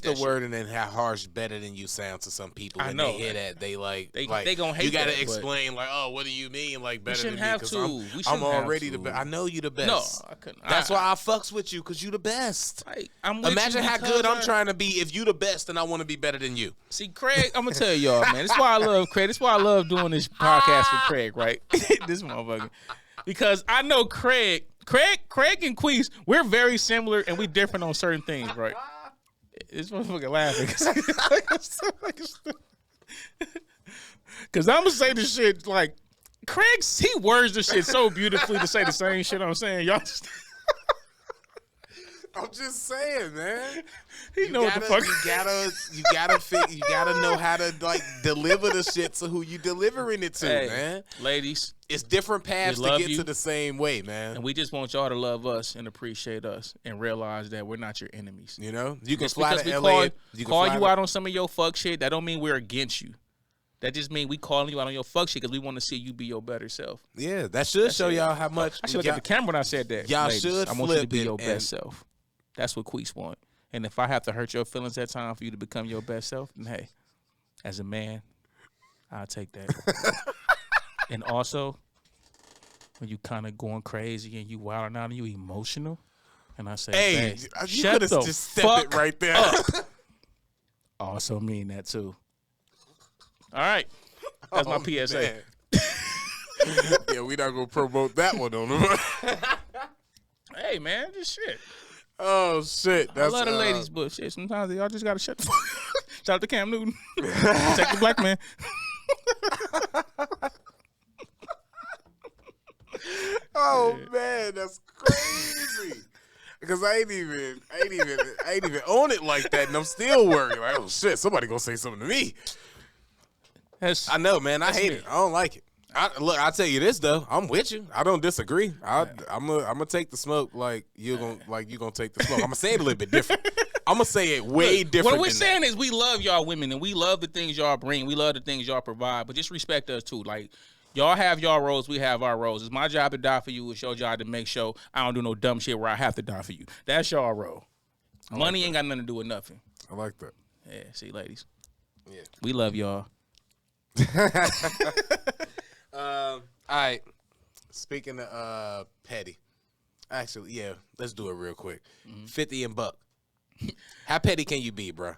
the word and then how harsh better than you sound to some people. When they hear that, they gonna hate. You gotta explain like, oh, what do you mean like better than me? Because I'm already the best. I know you the best. No, I couldn't. That's why I fucks with you, because you the best. Imagine how good I'm trying to be if you the best and I want to be better than you. See, Craig, I'm gonna tell y'all, man. That's why I love Craig. That's why I love doing this podcast with Craig, right? This motherfucker. Because I know Craig and Quis, we're very similar and we different on certain things, right? This motherfucker laughing. Because I'm going to say this shit like, Craig, he words this shit so beautifully to say the same shit I'm saying. Y'all just... I'm just saying, man. He know what the fuck. You gotta know how to like deliver the shit to who you delivering it to, man. Ladies, it's different paths to get to the same way, man. And we just want y'all to love us and appreciate us and realize that we're not your enemies. You know, you can just fly because to we LA. call you out on some of your fuck shit. That don't mean we're against you. That just means we calling you out on your fuck shit because we want to see you be your better self. Yeah, that should show y'all how much. I should look at the camera when I said that. Y'all ladies, should. I want you to be your best self. That's what Quis want. And if I have to hurt your feelings that time for you to become your best self, then hey, as a man, I'll take that. And also, when you kind of going crazy and you wilding out and you emotional, and I say, hey, you could have just stepped it right there. I also mean that too. All right. That's my PSA. Yeah, we not going to promote that one on them. Hey, man, just shit. Oh, shit. I love the ladies, but shit, sometimes y'all just got to shut the fuck up. Shout out to Cam Newton. Protect the black man. Oh, man, that's crazy. Because I ain't even on it like that, and I'm still worried. Like, oh, shit, somebody going to say something to me. I know, man. I hate it. I don't like it. Look, I'll tell you this though. I'm with you. I don't disagree. I'm gonna take the smoke like you gonna take the smoke. I'm gonna say it a little bit different. I'm gonna say it way different. What we're saying is we love y'all women and we love the things y'all bring. We love the things y'all provide, but just respect us too. Like y'all have y'all roles, we have our roles. It's my job to die for you. It's your job to make sure I don't do no dumb shit where I have to die for you. That's y'all role. Money ain't got nothing to do with nothing. I like that. Yeah, see, ladies. Yeah, we love y'all. All right. Speaking of petty, actually, yeah, let's do it real quick. 50 and Buck. How petty can you be, bro?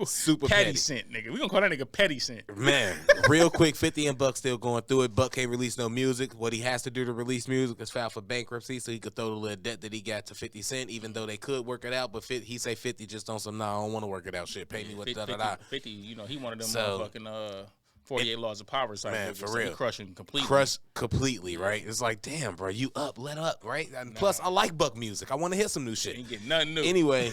Super petty. Cent, nigga. We gonna call that nigga Petty Cent. Man, real quick, 50 and Buck still going through it. Buck can't release no music. What he has to do to release music is file for bankruptcy so he could throw the little debt that he got to 50 Cent, even though they could work it out. But he say 50 just on some, nah, I don't want to work it out shit. Pay me what da-da-da. 50, you know, he one of them motherfucking 48 Laws of Power side. Man, for real. Crushing completely. Crush completely, right? It's like, damn, bro, you up, let up, right? And plus, I like Buck music. I want to hear some new shit. Ain't get nothing new. Anyway,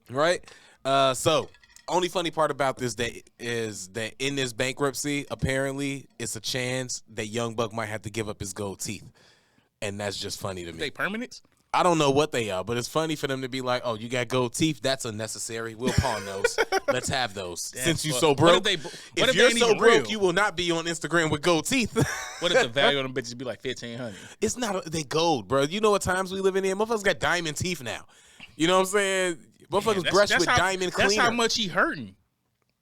right? So, only funny part about this is that in this bankruptcy, apparently, it's a chance that Young Buck might have to give up his gold teeth. And that's just funny to me. They permanents? I don't know what they are, but it's funny for them to be like, oh, you got gold teeth? That's unnecessary. We'll pawn those. Let's have those. Damn, since you so broke. If you're so broke, real? you will not be on Instagram with gold teeth. What if the value of them bitches be like $1,500? It's not. They gold, bro. You know what times we living in? Motherfuckers got diamond teeth now. You know what I'm saying? Motherfuckers brush with diamond cleaner. That's how much he hurting.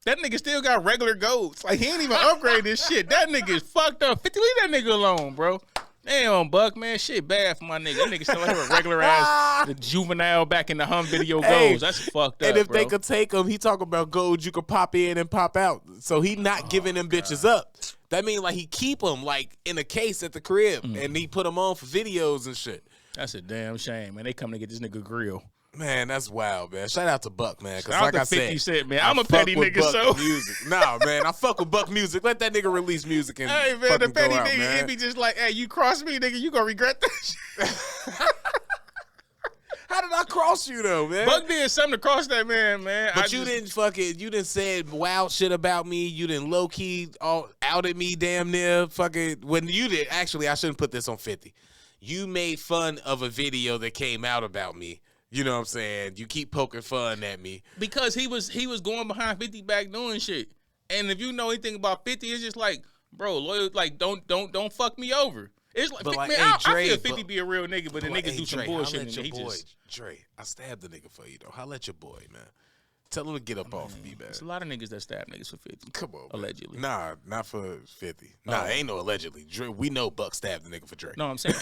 That nigga still got regular golds. Like, he ain't even upgrade this shit. That nigga is fucked up. 50, leave that nigga alone, bro. Damn, Buck, man, shit bad for my nigga. That nigga still have a regular ass the juvenile back in the hum video goals. That's fucked up. And if bro. they could take him, he talk about gold you could pop in and pop out. So he not giving them bitches up. That mean like he keep them like in a case at the crib and he put them on for videos and shit. That's a damn shame, man. They come to get this nigga grill. Man, that's wild, man. Shout out to Buck, man. Because Shout like out I to 50 said, Cent, man. I'm a petty nigga, Buck so. Music. Nah, man. I fuck with Buck music. Let that nigga release music and hey, man, the petty out, nigga, man. it be just like, hey, you cross me, nigga, you gonna regret that shit. How did I cross you, though, man? Buck did something to cross that man. But you didn't said wild shit about me. You didn't low-key outed me damn near. Fucking, when you did, actually, I shouldn't put this on 50. You made fun of a video that came out about me. You know what I'm saying? You keep poking fun at me. Because he was going behind 50 back doing shit. And if you know anything about 50, it's just like, bro, loyal, like don't fuck me over. It's like, man, hey, I Dre, feel 50 be a real nigga, but the niggas do some bullshit. And he just Dre, I stabbed the nigga for you though. Holla at your boy, man. Tell him to get up off me, man. There's a lot of niggas that stab niggas for 50. Come on, man. Allegedly. Nah, not for 50. Nah, ain't no allegedly. Dre, we know Buck stabbed the nigga for Dre. No, I'm saying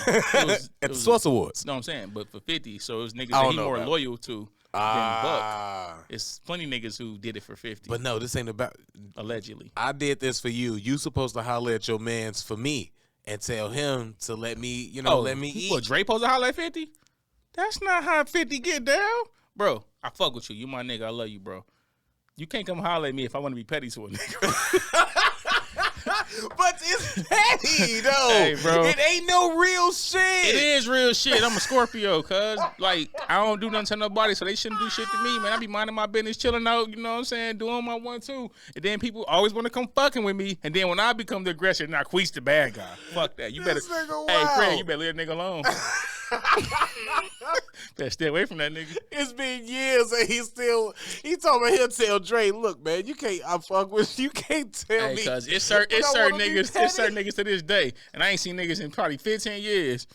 at the Source Awards. No, I'm saying, but for 50, so it was niggas that he more loyal to than Buck. It's plenty niggas who did it for 50. But no, this ain't about allegedly. I did this for you. You supposed to holler at your mans for me and tell him to let me, let me eat. What, Dre supposed to holler at 50? That's not how 50 get down. Bro, I fuck with you. You my nigga. I love you, bro. You can't come holler at me if I want to be petty to a nigga. But it's petty, though. Hey, bro. It ain't no real shit. It is real shit. I'm a Scorpio, cuz. Like, I don't do nothing to nobody, so they shouldn't do shit to me, man. I be minding my business, chilling out, you know what I'm saying, doing my 1-2. And then people always want to come fucking with me. And then when I become the aggressor, now Quis the bad guy. Fuck that. You better. Hey, Craig, you better leave that nigga alone. Better stay away from that nigga. It's been years and he told me he'll tell Dre, look, man, you can't fuck with you can't tell me. Because it's certain niggas to this day, and I ain't seen niggas in probably 15 years.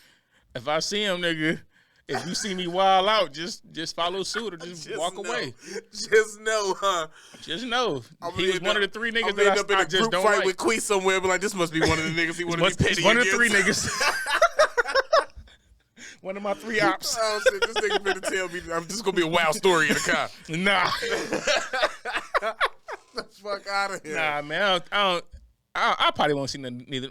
If I see him, nigga, if you see me wild out, just follow suit or just walk away. Just know, huh? Just know. He was one of the 3 niggas that I just don't fight like. with Quis somewhere, but like this must be one of the niggas he want to be petty one against. of the 3 niggas. One of my 3 ops. Oh shit, this nigga finna tell me this is gonna be a wild story in the car. Nah. The fuck out of here. Nah, man. I probably won't see nothing neither.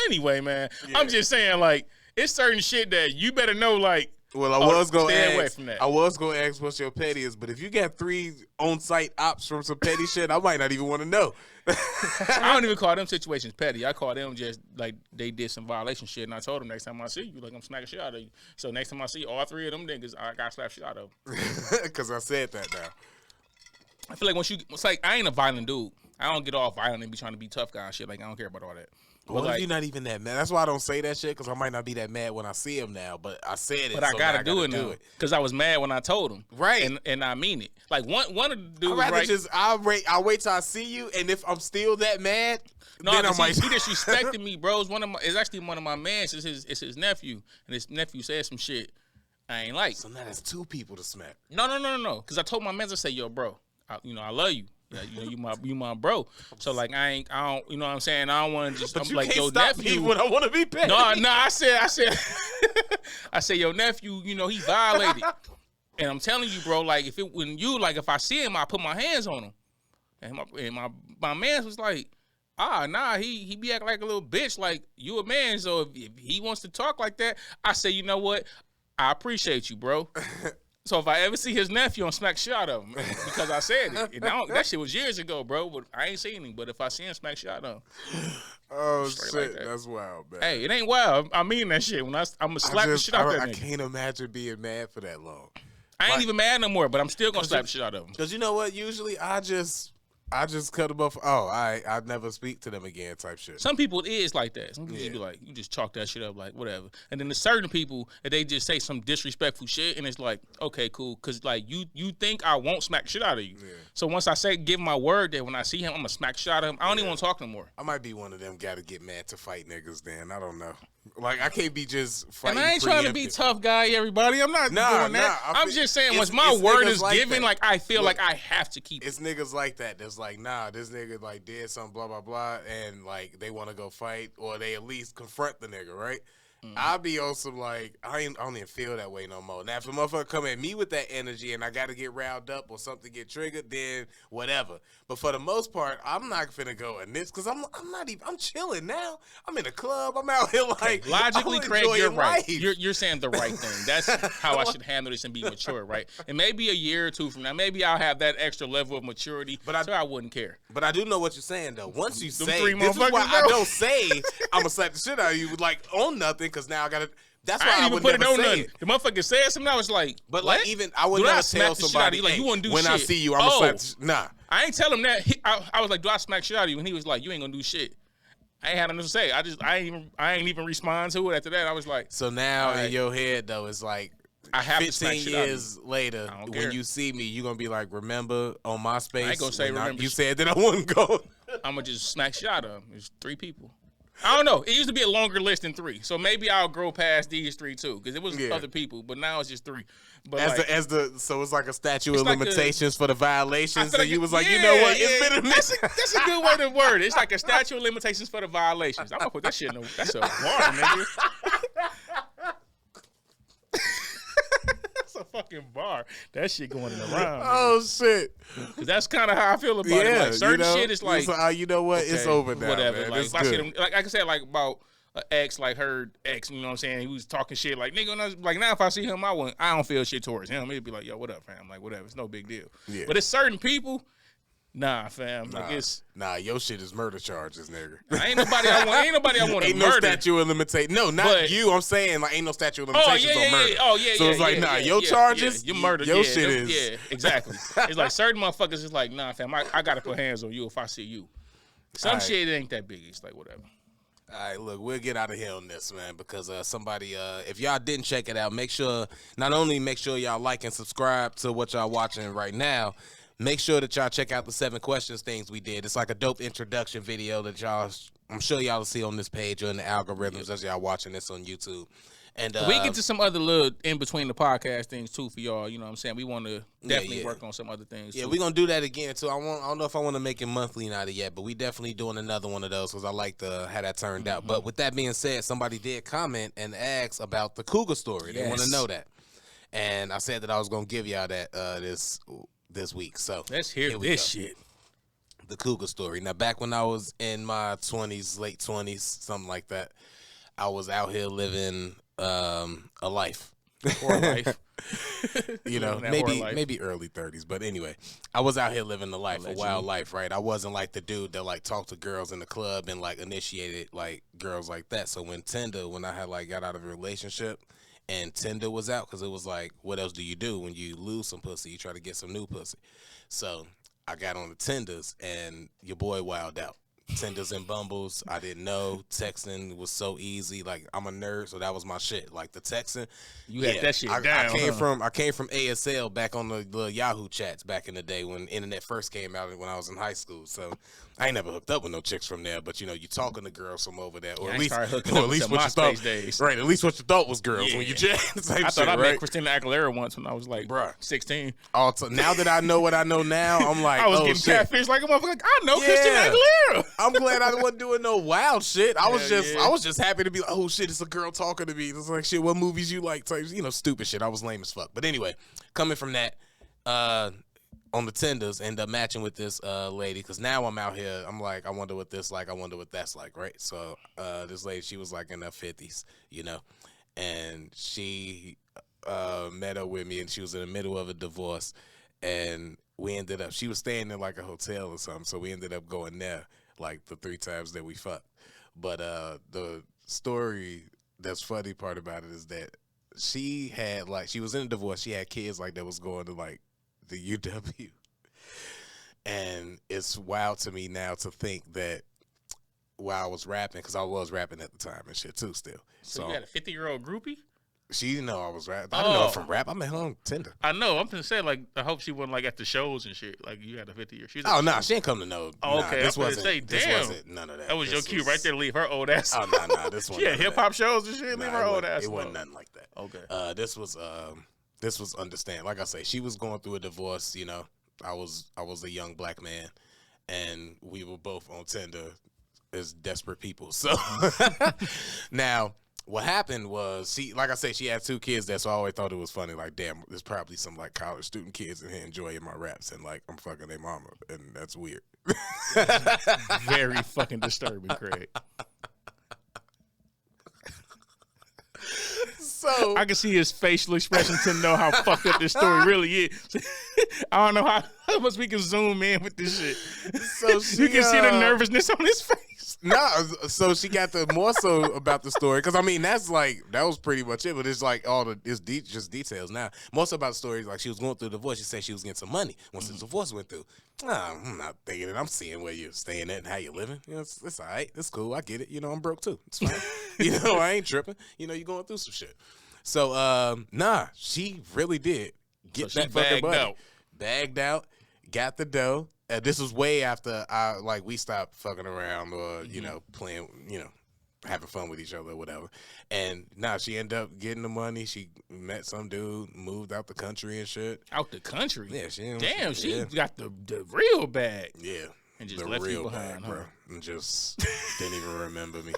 Anyway, man. Yeah. I'm just saying, like, it's certain shit that you better know, like. Well, I was gonna stay ask. Away from that. I was gonna ask what's your pettiest, but if you got 3 on-site ops from some petty shit, I might not even want to know. I don't even call them situations petty. I call them just like they did some violation shit, and I told them next time I see you, like I'm smacking shit out of you. So next time I see all 3 of them niggas, I got slap shit out of them. Because I said that now. I feel like it's like I ain't a violent dude. I don't get all violent and be trying to be tough guy and shit. Like I don't care about all that. Well, like, if you're not even that mad, that's why I don't say that shit because I might not be that mad when I see him now. But I said it. But I gotta do it now because I was mad when I told him. Right, and I mean it. Like one of the dudes. I'll wait till I see you, and if I'm still that mad, no, then I might. He disrespected me, bro. It's actually one of my mans. It's his nephew, and his nephew said some shit I ain't like. So now that's 2 people to smack. No. Because I told my mans, I say, yo, bro, I love you. Yeah, you my bro. So like I don't, you know what I'm saying? I don't want to just. But you like, can't yo, stop nephew. me when I want to be petty. No. I said, your nephew, you know, he violated. And I'm telling you, bro, like if I see him, I put my hands on him. And my man was like, nah, he be acting like a little bitch. Like you a man, so if he wants to talk like that, I say, you know what? I appreciate you, bro. So if I ever see his nephew, I'm smack shit out of him because I said it. And that shit was years ago, bro. But I ain't seen him. But if I see him, smack shit out of him. Oh shit, like that's wild, man. Hey, it ain't wild. I mean that shit. When I'm gonna slap the shit out of that nigga. I can't imagine being mad for that long. I ain't even mad no more, but I'm still gonna slap the shit out of him. Because you know what? Usually I just cut them off. Oh, I never speak to them again type shit. Some people it is like that. Some people you be like, you just chalk that shit up like whatever. And then there's certain people that they just say some disrespectful shit, and it's like, okay, cool, because like you think I won't smack shit out of you. Yeah. So once I give my word that when I see him, I'm gonna smack shit out of him. I don't even want to talk no more. I might be one of them gotta get mad to fight niggas. Then I don't know. Like I can't be just fighting. And I ain't trying to be tough guy, everybody. I'm not doing that. I'm just saying once my word is given, like I feel like I have to keep it. It's niggas like that. That's like, nah, this nigga like did something, blah blah blah, and like they want to go fight or they at least confront the nigga, right? Mm-hmm. I'll be on some like I don't even feel that way no more. Now if a motherfucker come at me with that energy and I gotta get riled up or something get triggered, then whatever. But for the most part, I'm not finna go in this because I'm chilling now. I'm in a club. I'm out here like logically, Craig, you're right. Life. You're saying the right thing. That's how I should handle this and be mature, right? And maybe a year or 2 from now, maybe I'll have that extra level of maturity. But I wouldn't care. But I do know what you're saying though. Once you say this is why I don't say I'm gonna slap the shit out of you like on nothing because now I gotta. That's why I would never say it. The motherfucker said something. I was like, but like even I would never tell somebody like you wouldn't do when shit. I see you, I'm gonna slap. Nah, I ain't tell him that. I was like, do I smack shit out of you? And he was like, you ain't gonna do shit. I ain't had nothing to say. I ain't even respond to it after that. I was like, so now in your head though, it's like I have 15 years later when you see me, you gonna be like, remember on MySpace? I ain't gonna say remember. You said that I wouldn't go. I'm gonna just smack shit out of him. There's 3 people. I don't know. It used to be a longer list than 3, so maybe I'll grow past these 3 too, because it was other people, but now it's just 3. But so it's like a statute of limitations for the violations, and you was like, you know what? It's been a minute. That's a good way to word it. It's like a statute of limitations for the violations. I'm gonna put that shit in. That's a bar, nigga. That's a fucking bar. That shit going around. Oh shit. Cause that's kind of how I feel about it. Like certain shit is like, you know what? Okay, it's over now. Whatever. Man. Like, I see them, like I said, like about an ex, like her ex. You know what I'm saying? He was talking shit. Like nigga, like now if I see him, I don't feel shit towards him. It'd be like, yo, what up, fam? Like whatever. It's no big deal. Yeah. But it's certain people. Nah, fam. Nah, your shit is murder charges, nigga. Ain't nobody I want to ain't murder. No statute of limitation. No, not you. I'm saying like ain't no statute of limitations on murder. Oh yeah. So it's like your charges, your murder, your shit is. Yeah, exactly. It's like certain motherfuckers is like, nah, fam. I gotta put hands on you if I see you. Some shit ain't that big. It's like whatever. All right, look, we'll get out of here on this, man, because somebody, if y'all didn't check it out, not only make sure y'all like and subscribe to what y'all watching right now, make sure that y'all check out the 7 questions things we did. It's like a dope introduction video that I'm sure y'all will see on this page or in the algorithms as y'all watching this on YouTube. And we get to some other little in between the podcast things too for y'all. You know what I'm saying? We want to definitely work on some other things. Yeah, too. we're gonna do that again too. I don't know if I want to make it monthly not yet, but we definitely doing another one of those because I like how that turned out. But with that being said, somebody did comment and ask about the Cougar story. They want to know that, and I said that I was gonna give y'all that this week. So let's hear this shit. The Cougar story. Now, back when I was in my 20s, late 20s, something like that, I was out here living a life. Or life. You know, maybe early 30s. But anyway, I was out here living the life, a wild life, right? I wasn't like the dude that like talked to girls in the club and like initiated like girls like that. So when I had like got out of a relationship and Tinder was out, because it was like, what else do you do when you lose some pussy? You try to get some new pussy. So I got on the Tinders and your boy wilded out. Tinders and Bumbles, I didn't know. Texting was so easy. Like, I'm a nerd, so that was my shit. Like, the texting. You had that shit down. I came from ASL back on the Yahoo chats back in the day when internet first came out when I was in high school. So I ain't never hooked up with no chicks from there, but you know, you talking to girls from over there, or at least what you thought. Days. Right, at least what you thought was girls when you chat. I thought I met Christina Aguilera once when I was like 16. Now that I know what I know now, I'm like, I was getting catfish like a motherfucker. Like, I know Christina Aguilera. I'm glad I wasn't doing no wild shit. I was just happy to be like, oh shit, it's a girl talking to me. It's like, shit, what movies you like? Type, stupid shit. I was lame as fuck. But anyway, coming from that, on the Tinders, end up matching with this lady, because now I'm out here. I'm like, I wonder what this like. I wonder what that's like, right? So this lady, she was like in her 50s, and she met up with me, and she was in the middle of a divorce, and we ended up. She was staying in like a hotel or something, so we ended up going there like the 3 times that we fucked. But the story that's funny part about it is that she had she was in a divorce. She had kids like that was going to like the UW. And it's wild to me now to think that while I was rapping, because I was rapping at the time and shit too still. So you had a 50-year-old groupie? She didn't know I was rapping. I didn't know her from rap. I met her on Tinder. I know. I'm gonna say, like, I hope she wasn't like at the shows and shit. Like, you had a 50-year. She ain't come to know. Oh, okay. This wasn't none of that. That was your cue right there to leave her old ass. Oh, no. This one. Yeah, hip hop shows and shit. Leave her old ass. It wasn't nothing like that. Okay. This was understand. Like I say, she was going through a divorce. I was a young black man, and we were both on Tinder as desperate people. So now, what happened was like I said, she had 2 kids there, so I always thought it was funny. Like, damn, there's probably some like college student kids in here enjoying my raps, and like I'm fucking their mama, and that's weird. Very fucking disturbing, Craig. So I can see his facial expression to know how fucked up this story really is. I don't know how much we can zoom in with this shit. So you can see the nervousness on his face. So she got the more so about the story, because I mean that was pretty much it. But it's like just details now. More so about the story, like she was going through the divorce. She said she was getting some money once the divorce went through. I'm not thinking it. I'm seeing where you're staying at and how you're living. It's all right. It's cool. I get it. I'm broke too. It's fine. I ain't tripping. You're going through some shit. So she really did get that fucking money. Bagged out, got the dough. This was way after we stopped fucking around or playing, having fun with each other or whatever. And now she ended up getting the money. She met some dude, moved out the country and shit. Out the country? Yeah, she got the real bag. Yeah, and just left you behind, bro. And just didn't even remember me.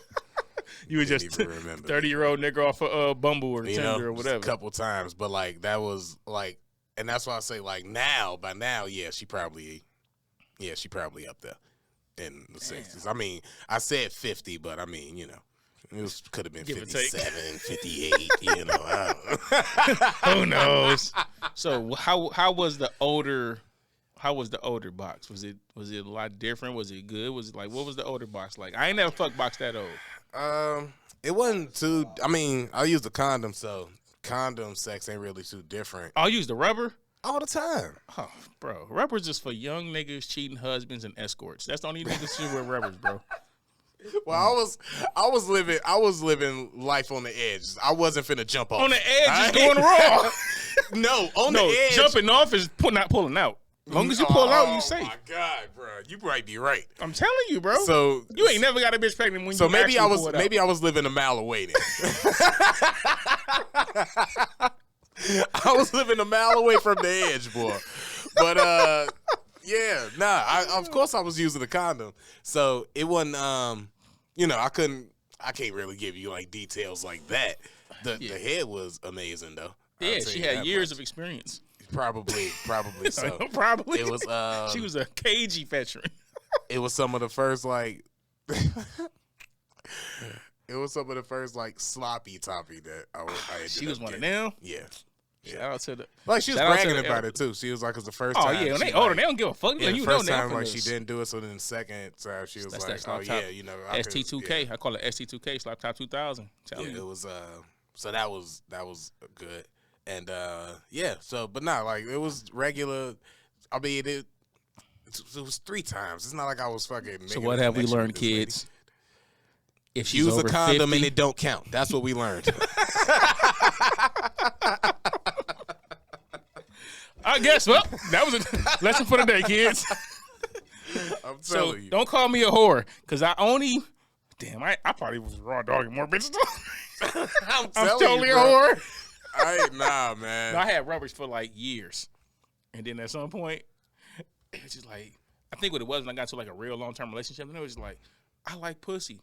You were just 30-year-old nigga off of Bumble or Tinder or whatever. A couple times, but that was and that's why I say by now, she probably up there in the 60s. I mean, I said 50, but I mean, it could have been 57, 58. I don't know. Who knows? So how was the older How was the older box? Was it a lot different? Was it good? Was it like, what was the older box like? I ain't never fucked box that old. It wasn't too. I mean, I used a condom, so condom sex ain't really too different. I used the rubber all the time. Oh, bro, rubber's just for young niggas, cheating husbands, and escorts. That's the only niggas who wear rubbers, bro. Well, I was living life on the edge. I wasn't finna jump off. On the edge is going raw. No, on the edge. Jumping off is not pulling out. As long as you pull out, you safe. Oh my God, bro, you might be right. I'm telling you, bro. So you ain't never got a bitch pregnant when so you. So maybe I was living a mile away then. I was living a mile away from the edge, boy. But yeah, of course I was using a condom. So it wasn't I can't really give you like details like that. The head was amazing though. Yeah, she had years of experience. Probably so. Probably. It was she was a KG veteran. It was some of the first like sloppy toppy that I ended she was up one getting. of them. Yeah. Shout out to the she was bragging about it too. She was like, "It was the first time." Oh yeah, when they older, they don't give a fuck. Yeah, the you first know time like she didn't do it, so then the second time she was like, "Oh yeah, ST2K." I call it ST2K, Slap Top 2000. It was so that was good, and so but not like it was regular. I mean it was 3 times. It's not like I was fucking. So what have we learned, kids? If she's use over a condom 50, and it don't count. That's what we learned. I guess. Well, that was a lesson for the day, kids. I'm telling you. Don't call me a whore, because I probably was raw dogging more bitches. I'm totally you, a whore. Nah, man. I had rubbers for like years, and then at some point, it was just like, I think what it was when I got to like a real long-term relationship, and it was just like, I like pussy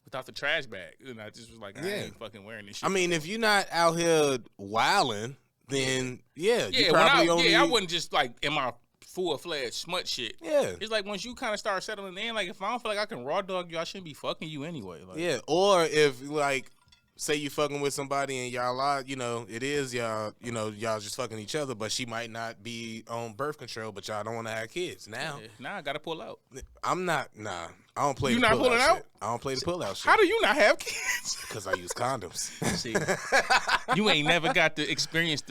without the trash bag, and I just was like, I ain't fucking wearing this shit. I mean, if you're not out here wilding, then you I wasn't just like in my full-fledged smut shit. Yeah, it's like once you kind of start settling in, like if I don't feel like I can raw dog you, I shouldn't be fucking you anyway. Like, yeah, or if like, say you fucking with somebody and y'all are, it is y'all, y'all just fucking each other, but she might not be on birth control, but y'all don't want to have kids. Now I gotta pull out. I'm not. Nah, I don't play. You the not pulling out? Shit. I don't play the pull out shit. How do you not have kids? Because I use condoms. See, you ain't never got the experience.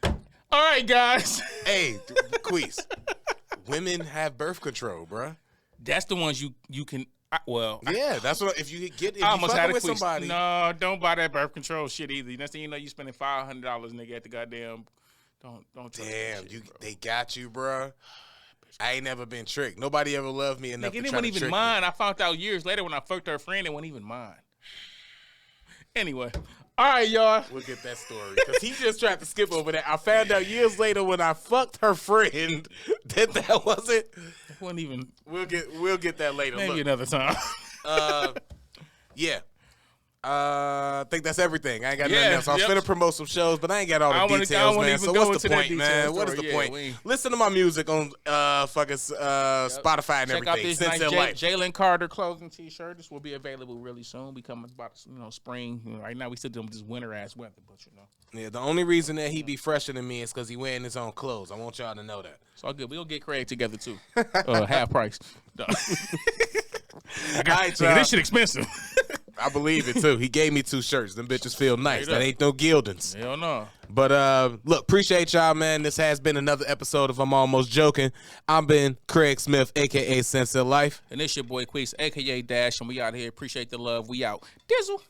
All right, guys. Hey, Quis. Women have birth control, bruh. That's the ones you can. That's what if you almost had with somebody. No, don't buy that birth control shit either. Next thing you know, you spending $500, nigga, at the goddamn. Don't. Damn, shit, they got you, bruh. I ain't never been tricked. Nobody ever loved me enough. Nigga, to it try wasn't to even trick mine. me. I found out years later when I fucked her friend. It wasn't even mine. Anyway. All right, y'all. We'll get that story. Because he just tried to skip over that. I found out years later when I fucked her friend that wasn't. It wasn't even. We'll get that later. Maybe another time. Yeah. I think that's everything. I ain't got nothing else. I was finna promote some shows, but I ain't got all the details, man. So what's the point, man? What is the point? Listen to my music on Spotify and everything. Check out this Since nice Jalen Carter clothing T-shirt. This will be available really soon. We coming about spring. Right now we still doing this winter ass weather, but Yeah, the only reason that he be fresher than me is because he wearing his own clothes. I want y'all to know that. It's all good. We'll get Craig together too. Half price. This shit expensive. I believe it too. He gave me 2 shirts. Them bitches feel nice. That ain't no Gildens. Hell no. But look, appreciate y'all, man. This has been another episode of I'm Almost Joking. I've been Craig Smith, aka Sense of Life. And this your boy Quis, aka Dash, and we out here. Appreciate the love. We out. Dizzle.